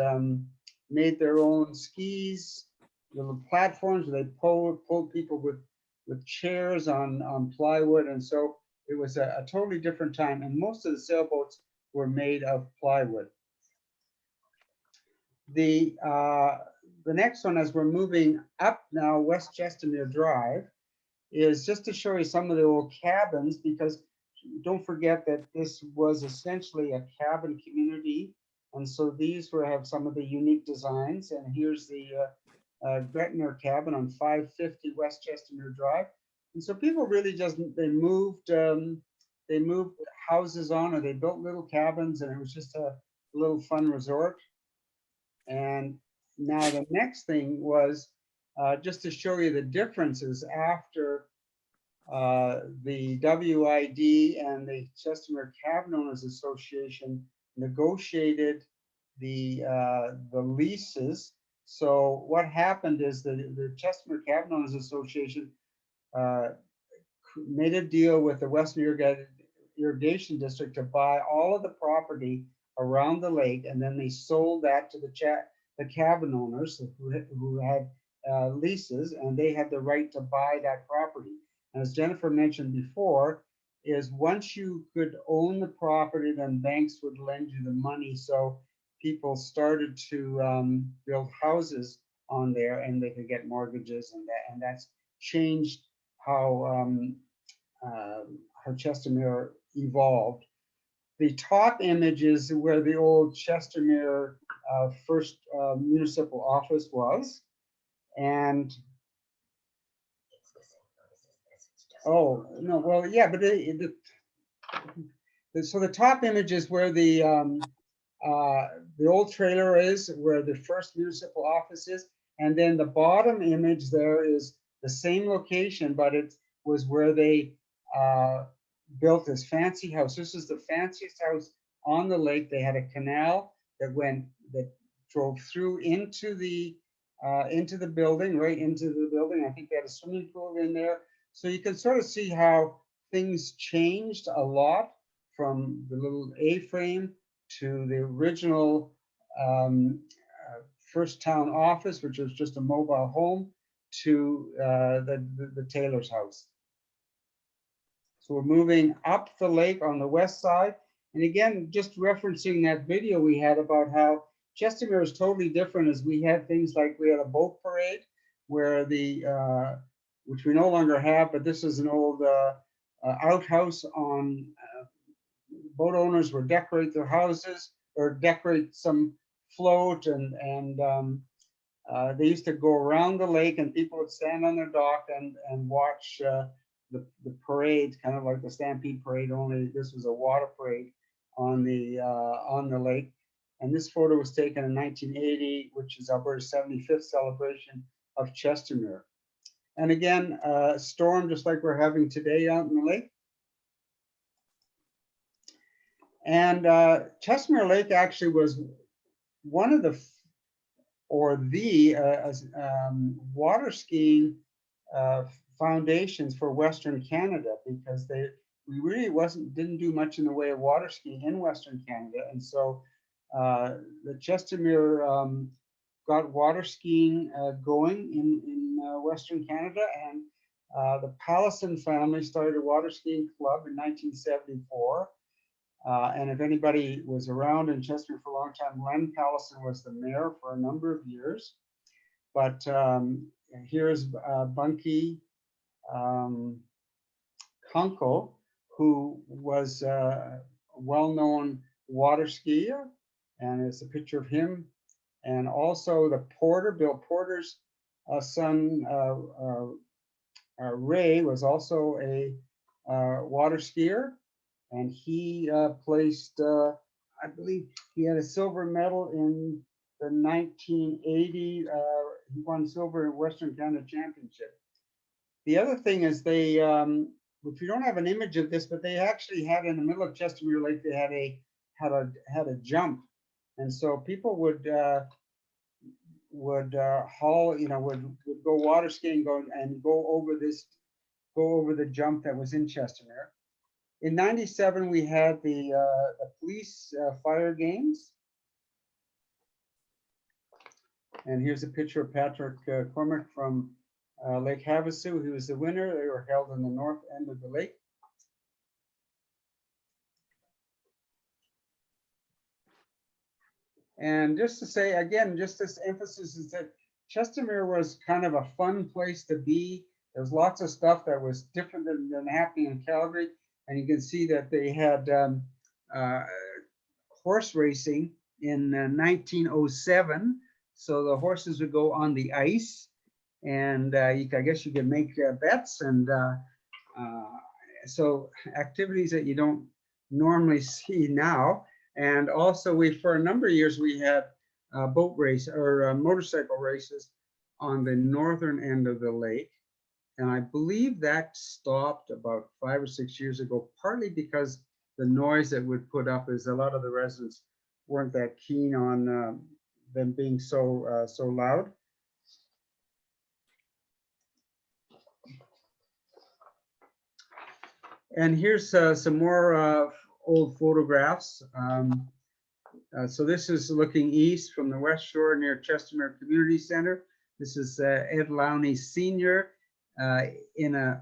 made their own skis, little platforms where they pulled people with chairs on plywood. And so it was a totally different time. And most of the sailboats were made of plywood. The next one, as we're moving up now, West Chestermere Drive, is just to show you some of the old cabins, because don't forget that this was essentially a cabin community. And so these have some of the unique designs. And here's the Gretner cabin on 550 West Chestermere Drive. And so people really just, they moved houses on, or they built little cabins, and it was just a little fun resort. And now the next thing was just to show you the differences after the WID and the Chestermere Cabin Owners Association negotiated the leases. So what happened is the Chestermere Cabin Owners Association made a deal with the Western Irrigation District to buy all of the property around the lake, and then they sold that to the cabin owners who had leases, and they had the right to buy that property. And as Jennifer mentioned before, is once you could own the property, then banks would lend you the money. So people started to build houses on there, and they could get mortgages, and that's changed how Chestermere evolved. The top image is where the old Chestermere first municipal office was. And oh, no, well, yeah, but so the top image is where the old trailer is, where the first municipal office is. And then the bottom image there is the same location, but it was where they built this fancy house. This is the fanciest house on the lake. They had a canal that drove through into the building, right into the building. I think they had a swimming pool in there. So you can sort of see how things changed a lot from the little A-frame to the original first town office, which was just a mobile home, to the Taylor's house. So we're moving up the lake on the west side. And again, just referencing that video we had about how Chestermere is totally different, as we had things like we had a boat parade where which we no longer have, but this is an old outhouse on boat owners would decorate their houses or decorate some float, and they used to go around the lake and people would stand on their dock and watch the parade, kind of like the Stampede Parade, only this was a water parade on the lake. And this photo was taken in 1980, which is Alberta's 75th celebration of Chestermere. And again, a storm just like we're having today out in the lake. And Chestermere Lake actually was one of the water skiing foundations for Western Canada, because we really didn't do much in the way of water skiing in Western Canada. And so the Chestermere got water skiing going in Western Canada, and the Pallison family started a water skiing club in 1974. And if anybody was around in Chestermere for a long time, Len Pallison was the mayor for a number of years. But here's Bunky Kunkel, who was a well-known water skier, and it's a picture of him. And also the Porter, Bill Porter's son, Ray, was also a water skier. And he placed, I believe he had a silver medal in the 1980, he won silver in Western Canada Championship. The other thing is they, which we don't have an image of this, but they actually had in the middle of Chestermere Lake, they had a jump. And so people would haul, would go water skiing, go over the jump that was in Chestermere. In 97, we had the police fire games. And here's a picture of Patrick Cormack from Lake Havasu. He was the winner. They were held in the north end of the lake. And just to say, again, just this emphasis is that Chestermere was kind of a fun place to be. There's lots of stuff that was different than happening in Calgary. And you can see that they had horse racing in 1907. So the horses would go on the ice, and I guess you could make bets, and so activities that you don't normally see now. And also, for a number of years, we had boat race or motorcycle races on the northern end of the lake. And I believe that stopped about 5 or 6 years ago, partly because the noise that would put up is a lot of the residents weren't that keen on them being so loud. And here's some more old photographs. So this is looking east from the West Shore near Chestermere Community Center. This is Ed Lowney Sr. In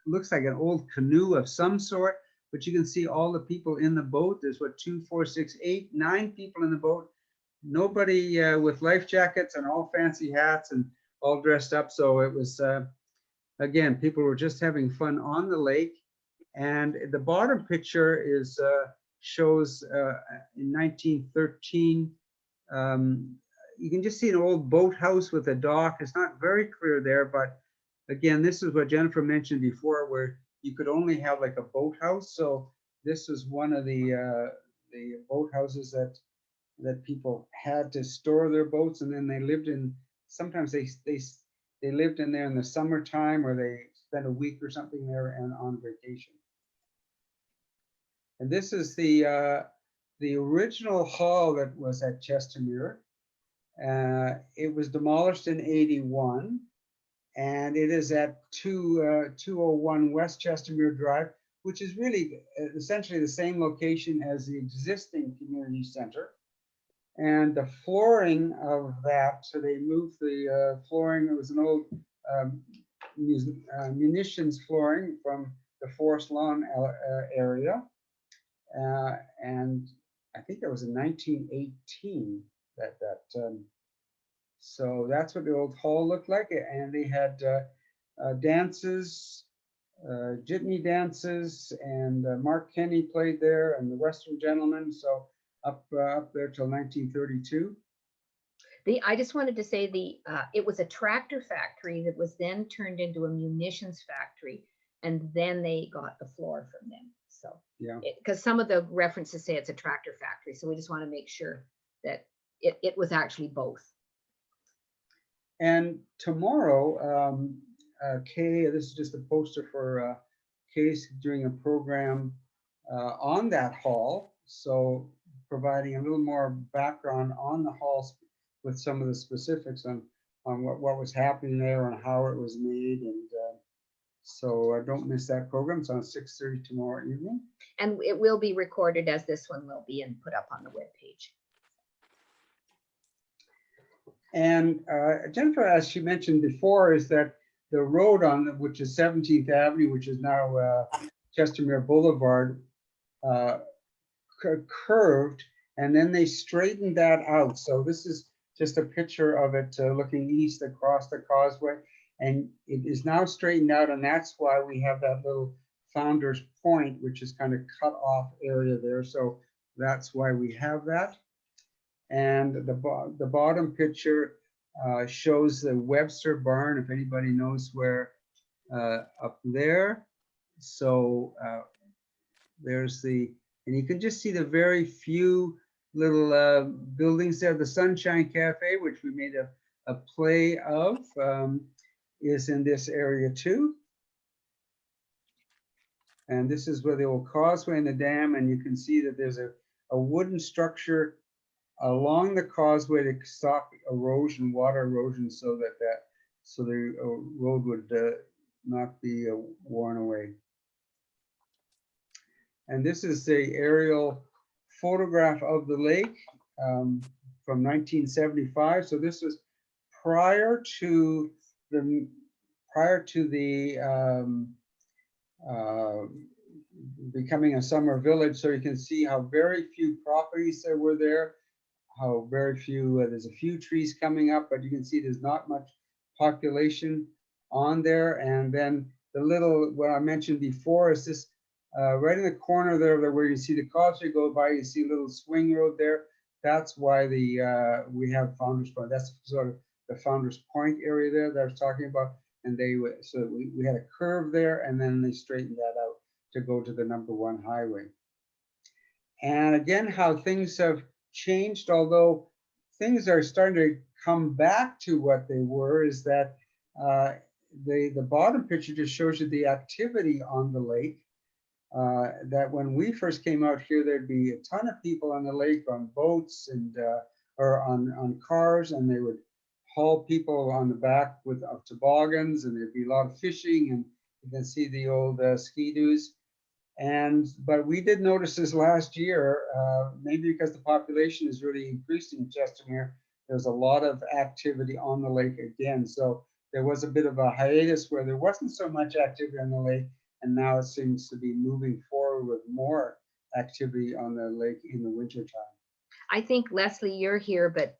looks like an old canoe of some sort, but you can see all the people in the boat. There's 2, 4, 6, 8, 9 people in the boat. Nobody with life jackets, and all fancy hats and all dressed up. So it was, again, people were just having fun on the lake. And the bottom picture shows in 1913, you can just see an old boathouse with a dock. It's not very clear there, but again, this is what Jennifer mentioned before, where you could only have like a boathouse. So this is one of the boathouses that people had to store their boats, and then they lived in. Sometimes they lived in there in the summertime, or they spent a week or something there and on vacation. And this is the original hall that was at Chestermere. It was demolished in '81, And it is at 201 West Chestermere Drive, which is really essentially the same location as the existing community center. And the flooring of that, so they moved the flooring, it was an old munitions flooring from the Forest Lawn area. And I think that was in 1918 so that's what the old hall looked like. And they had dances, jitney dances, and Mark Kenny played there, and the Western Gentlemen. So up there till 1932. I just wanted to say it was a tractor factory that was then turned into a munitions factory, and then they got the floor from them. So yeah, because some of the references say it's a tractor factory, so we just want to make sure that it was actually both. And tomorrow, Kay, this is just a poster for Kay's doing a program on that hall. So providing a little more background on the halls with some of the specifics on what was happening there and how it was made. And so don't miss that program. It's on 6:30 tomorrow evening. And it will be recorded as this one will be and put up on the webpage. And Jennifer, as she mentioned before, is that the road which is 17th Avenue, which is now Chestermere Boulevard, curved, and then they straightened that out. So this is just a picture of it looking east across the causeway, and it is now straightened out, and that's why we have that little Founder's Point, which is kind of cut off area there. So that's why we have that. And the bottom picture shows the Webster Barn, if anybody knows where, up there. So there's and you can just see the very few little buildings there. The Sunshine Cafe, which we made a play of, is in this area too. And this is where the old causeway and the dam, and you can see that there's a wooden structure along the causeway to stop erosion, water erosion, so the road would not be worn away. And this is the aerial photograph of the lake from 1975. So this was prior to the becoming a summer village. So you can see how very few properties there were there, how very few, there's a few trees coming up, but you can see there's not much population on there. And then the little, what I mentioned before is this, right in the corner there where you see the causeway go by, you see a little swing road there. That's why we have Founder's Point. That's sort of the Founder's Point area there that I was talking about. And so we had a curve there, and then they straightened that out to go to the #1 highway. And again, how things have changed, although things are starting to come back to what they were, is that the bottom picture just shows you the activity on the lake. That when we first came out here, there'd be a ton of people on the lake on boats and or on cars, and they would haul people on the back of toboggans, and there'd be a lot of fishing, and you can see the old ski-doos. But we did notice this last year, maybe because the population is really increasing in Chestermere, there's a lot of activity on the lake again. So there was a bit of a hiatus where there wasn't so much activity on the lake, and now it seems to be moving forward with more activity on the lake in the wintertime. I think, Leslie, you're here, but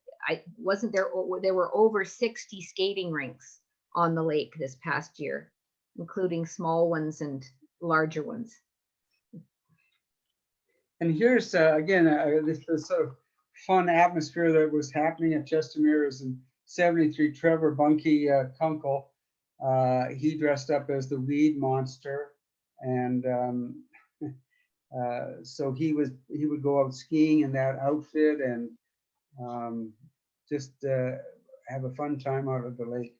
there were over 60 skating rinks on the lake this past year, including small ones and larger ones. And here's, again, this sort of fun atmosphere that was happening at Chestermere is in 73, Trevor Bunky Kunkel. He dressed up as the weed monster. And so he would go out skiing in that outfit and just have a fun time out of the lake.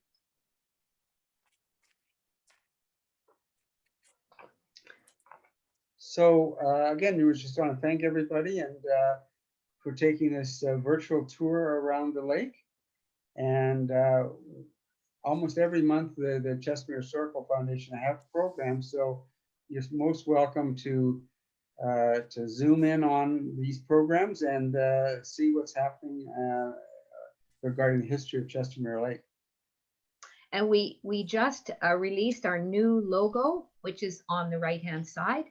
So again, we just want to thank everybody and for taking this virtual tour around the lake. And almost every month, the Chestermere Circle Foundation have programs, so you're most welcome to zoom in on these programs and see what's happening regarding the history of Chestermere Lake. And we just released our new logo, which is on the right-hand side.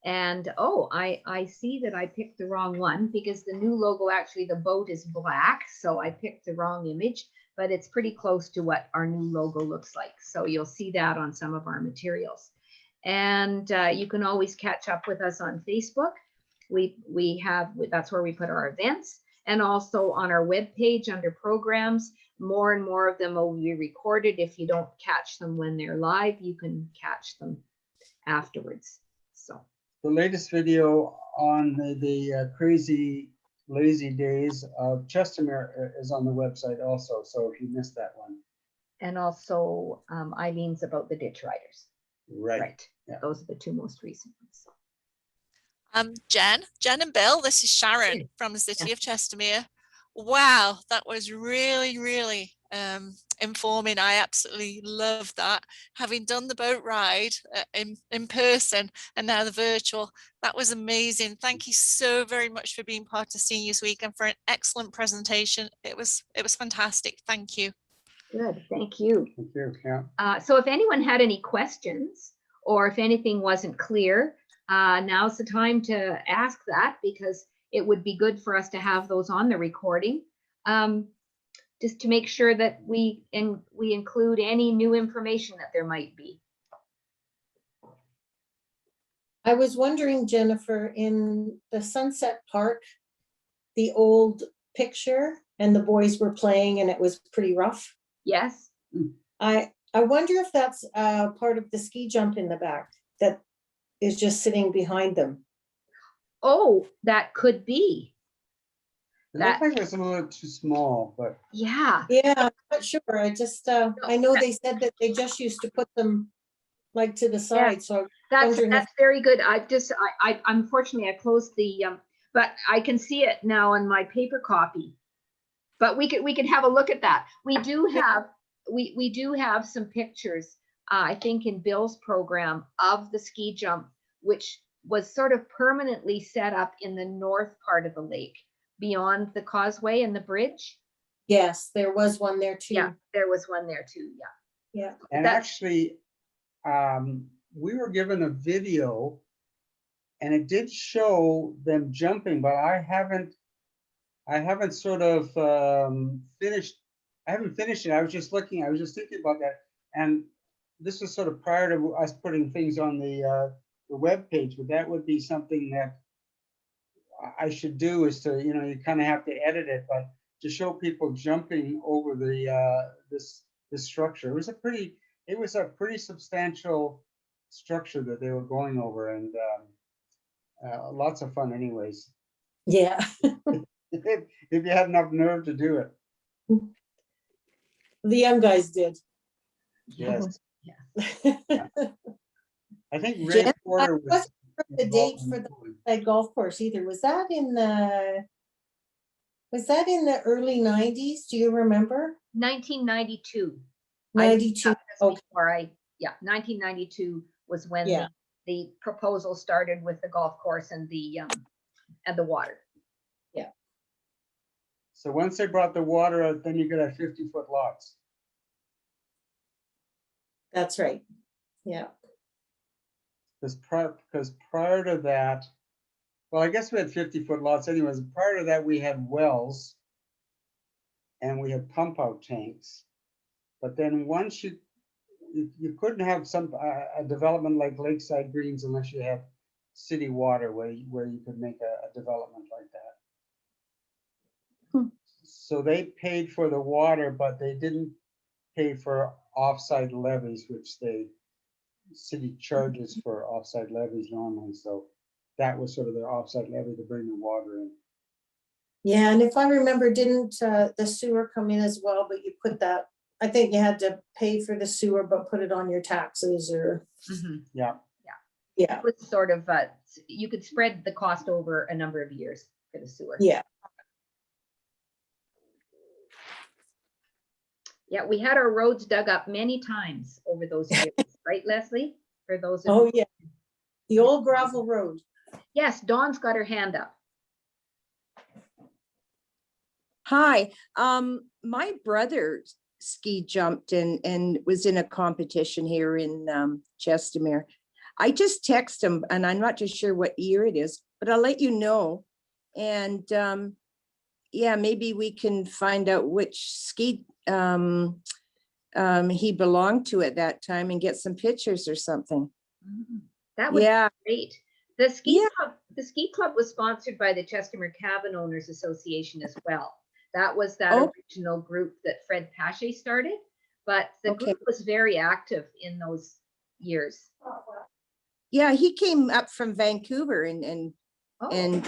And oh, I see that I picked the wrong one, because the new logo, actually the boat is black, so I picked the wrong image, but it's pretty close to what our new logo looks like. So you'll see that on some of our materials. And you can always catch up with us on Facebook. We have, that's where we put our events, and also on our webpage under programs. More and more of them will be recorded. If you don't catch them when they're live, you can catch them afterwards. So the latest video on the crazy lazy days of Chestermere is on the website also. So if you missed that one. And also Eileen's about the ditch riders. Right. Yeah. Those are the two most recent ones. Jen and Bill, this is Sharon from the city of Chestermere. Wow, that was really, really informing. I absolutely love that. Having done the boat ride in person and now the virtual, that was amazing. Thank you so very much for being part of Seniors Week and for an excellent presentation. It was fantastic. Thank you. Good, thank you. Thank you. Yeah. So if anyone had any questions, or if anything wasn't clear, now's the time to ask that, because it would be good for us to have those on the recording, just to make sure that we include any new information that there might be. I was wondering, Jennifer, in the Sunset Park, the old picture, and the boys were playing and it was pretty rough. Yes. I wonder if that's part of the ski jump in the back that is just sitting behind them. Oh, that could be. It looked like it was a little too small, but Yeah. Yeah, I'm not sure. I just, I know they said that they just used to put them like to the side, so. That's wondering if- very good. I unfortunately I closed the but I can see it now on my paper copy. But we could have a look at that. We do have some pictures, I think in Bill's program, of the ski jump, which was sort of permanently set up in the north part of the lake, beyond the causeway and the bridge. Yes, there was one there too. Yeah, there was one there too. Yeah. Yeah. and actually, we were given a video, and it did show them jumping, but I haven't sort of finished. I haven't finished it. I was just thinking about that, and this was sort of prior to us putting things on the web page. But that would be something that I should do, is to, you kind of have to edit it, but to show people jumping over the this structure. It was a pretty substantial structure that they were going over, and lots of fun anyways. Yeah. If you had enough nerve to do it. The young guys did. Yes. Yeah. I think Ray Jen, Porter I wasn't sure the date involved in for the that golf course either. Was that in the early 90s? Do you remember? 1992. 92. Okay. 1992 was when Yeah. the proposal started with the golf course and the water. So once they brought the water out, then you could have 50-foot lots. That's right. Yeah. Because prior to that, well, I guess we had 50-foot lots anyways. Prior to that, we had wells and we had pump out tanks. But then once you couldn't have a development like Lakeside Greens unless you have city water where you could make a development like that. So they paid for the water, but they didn't pay for offsite levies, which the city charges for offsite levies normally. So that was sort of their offsite levy to bring the water in. Yeah, and if I remember, didn't the sewer come in as well? But you put that, I think you had to pay for the sewer, but put it on your taxes or. Yeah. Yeah. It was sort of you could spread the cost over a number of years for the sewer. Yeah. Yeah, we had our roads dug up many times over those years, right, Leslie? For those of Oh, you. yeah. The old gravel road. Yes, Dawn's got her hand up. Hi, my brother ski jumped and was in a competition here in Chestermere. I just text him and I'm not just sure what year it is, but I'll let you know. And yeah, maybe we can find out which ski he belonged to at that time and get some pictures or something. That would Yeah, be great. The Yeah. ski club was sponsored by the Chestermere Cabin Owners Association as well. That was that Oh. original group that Fred Pache started, but the Okay. group was very active in those years. yeah, he came up from Vancouver Oh,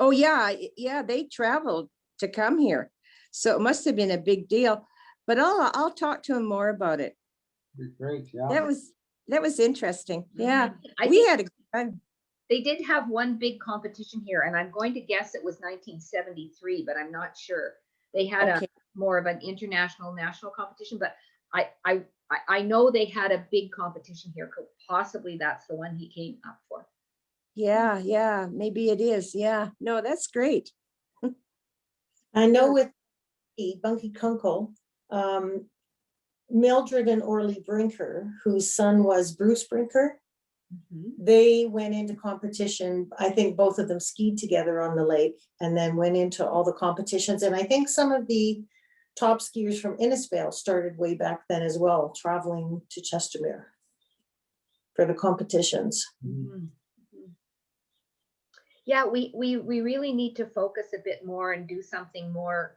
oh yeah, yeah, they traveled to come here. So it must have been a big deal. But I'll talk to him more about it. Be great, yeah. That was interesting. Yeah, I we think had a good time. they did have one big competition here, and I'm going to guess it was 1973, but I'm not sure. They had Okay. a more of an international national competition, but I know they had a big competition here. Possibly that's the one he came up for. Yeah, maybe it is. Yeah, no, that's great. I know with the Bunky Kunkel, Mildred and Orly Brinker, whose son was Bruce Brinker, they went into competition. I think both of them skied together on the lake and then went into all the competitions. And I think some of the top skiers from Innisfail started way back then as well, traveling to Chestermere for the competitions. Yeah, we really need to focus a bit more and do something more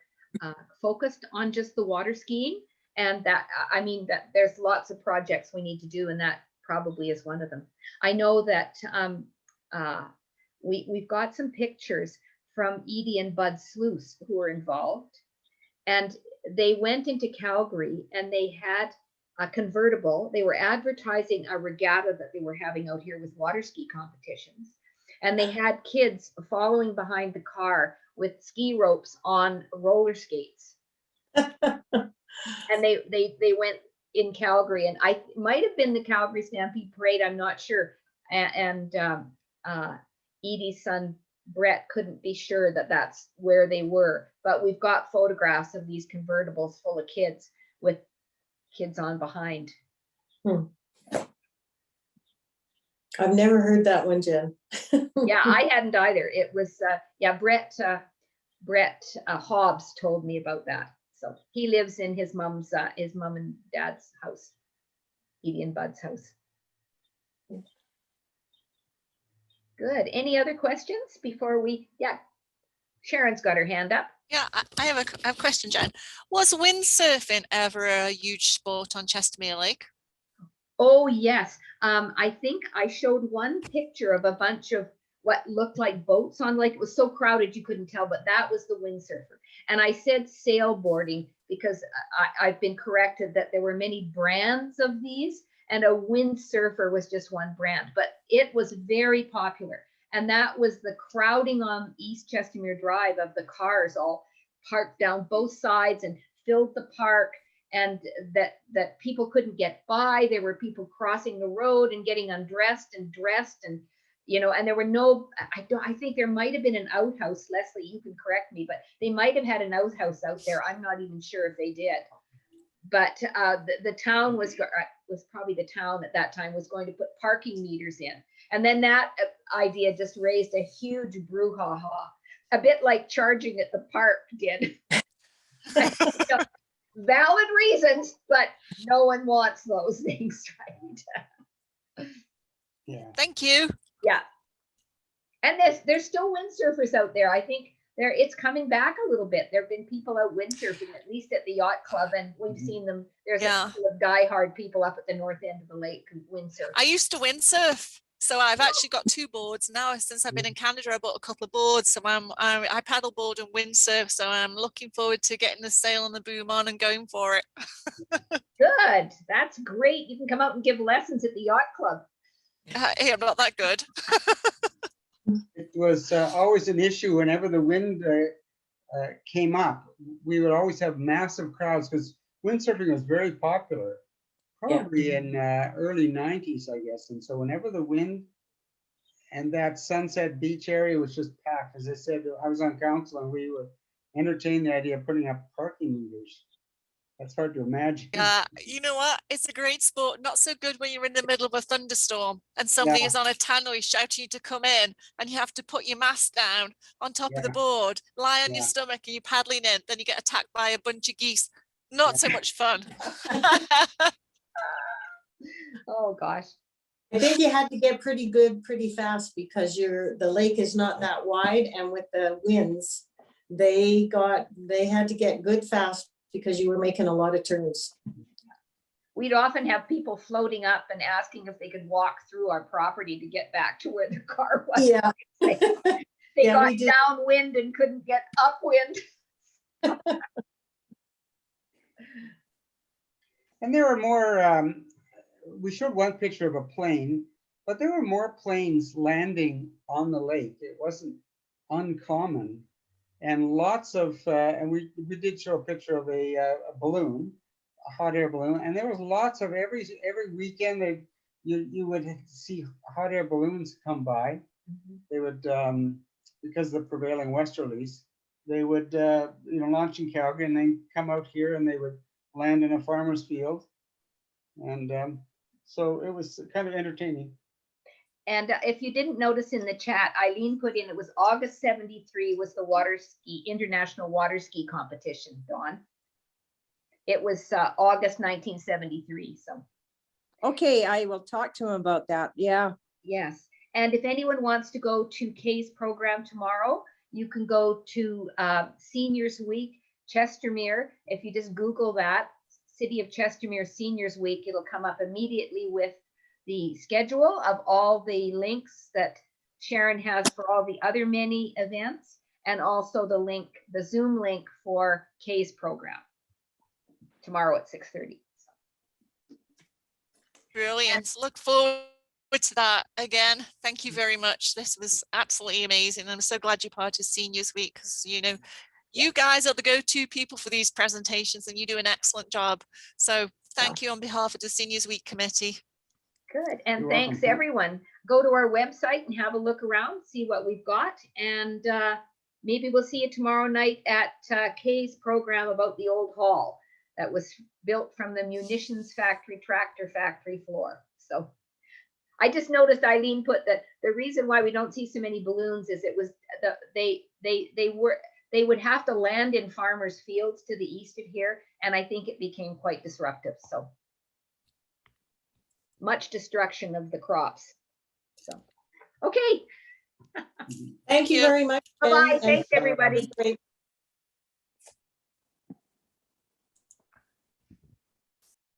focused on just the water skiing. And that, I mean, that there's lots of projects we need to do, and that probably is one of them. I know that we've got some pictures from Edie and Bud Sluice who were involved, and they went into Calgary and they had a convertible. They were advertising a regatta that they were having out here with water ski competitions. And they had kids following behind the car with ski ropes on roller skates. And they went in Calgary, and I might have been the Calgary Stampede Parade, I'm not sure. And Edie's son Brett couldn't be sure that that's where they were, but we've got photographs of these convertibles full of kids with kids on behind. I've never heard that one, Jen. Yeah, I hadn't either. It was yeah, Brett Hobbs told me about that. So he lives in his mom and dad's house, Edie and Bud's house. Good. Any other questions before we? Yeah, Sharon's got her hand up. Yeah, I have a question, Jen. Was windsurfing ever a huge sport on Chestermere Lake? Oh yes, I think I showed one picture of a bunch of what looked like boats on lake. It was so crowded you couldn't tell, but that was the windsurfer. And I said sailboarding because I've been corrected that there were many brands of these, and a windsurfer was just one brand, but it was very popular. And that was the crowding on East Chestermere Drive of the cars all parked down both sides and filled the park. And that people couldn't get by. There were people crossing the road and getting undressed and dressed, and and there were no, I think there might have been an outhouse. Leslie, you can correct me, but they might have had an outhouse out there. I'm not even sure if they did. But the town was probably the town at that time was going to put parking meters in, and then that idea just raised a huge brouhaha, a bit like charging at the park did. Valid reasons, but no one wants those things, right? Yeah. Thank you. Yeah. And there's still windsurfers out there. I think it's coming back a little bit. There have been people out windsurfing, at least at the yacht club, and we've seen them. There's a couple of diehard people up at the north end of the lake who windsurf. I used to windsurf. So I've actually got 2 boards now. Since I've been in Canada, I bought a couple of boards. So I paddleboard and windsurf. So I'm looking forward to getting the sail and the boom on and going for it. Good. That's great. You can come out and give lessons at the yacht club. Hey, I'm not that good. It was always an issue whenever the wind came up. We would always have massive crowds because windsurfing was very popular, probably in early 90s, I guess. And so whenever the wind and that Sunset Beach area was just packed, as I said, I was on council and we would entertain the idea of putting up parking meters. That's hard to imagine. Yeah, you know what? It's a great sport. Not so good when you're in the middle of a thunderstorm and somebody is on a tannoy shouting you to come in, and you have to put your mask down on top of the Yeah. board, lie on your Yeah. stomach, and you're paddling in. Then you get attacked by a bunch of geese. Not so much fun. Oh, gosh. I think you had to get pretty good pretty fast because the lake is not that wide, and with the winds, they had to get good fast because you were making a lot of turns. We'd often have people floating up and asking if they could walk through our property to get back to where the car was. Yeah. They Yeah, got we did. downwind and couldn't get upwind. And there were more, we showed one picture of a plane, but there were more planes landing on the lake. It wasn't uncommon. And lots of, and we did show a picture of a balloon, a hot air balloon, and there was lots of every weekend you would see hot air balloons come by. They would, because of the prevailing westerlies, they would launch in Calgary and then come out here and they would land in a farmer's field. And so it was kind of entertaining. And if you didn't notice in the chat, Eileen put in, it was August 73 was the international water ski competition, Dawn. It was August 1973, so. Okay, I will talk to him about that. Yeah. Yes, and if anyone wants to go to Kay's program tomorrow, you can go to Seniors Week, Chestermere. If you just Google that, City of Chestermere Seniors Week, it'll come up immediately with the schedule of all the links that Sharon has for all the other many events, and also the link, the Zoom link for Kay's program tomorrow at 6:30. Brilliant. Look forward to that again. Thank you very much. This was absolutely amazing. I'm so glad you're part of Seniors Week, because you guys are the go-to people for these presentations and you do an excellent job. So thank you on behalf of the Seniors Week committee. Good, and You're thanks welcome. everyone. Go to our website and have a look around, see what we've got, and maybe we'll see you tomorrow night at Kay's program about the old hall that was built from the munitions factory, tractor factory floor. So I just noticed Eileen put that the reason why we don't see so many balloons is it was they would have to land in farmers' fields to the east of here, and I think it became quite disruptive. So much destruction of the crops. So, okay. Thank you very much. Bye-bye. and Thanks, everybody. great.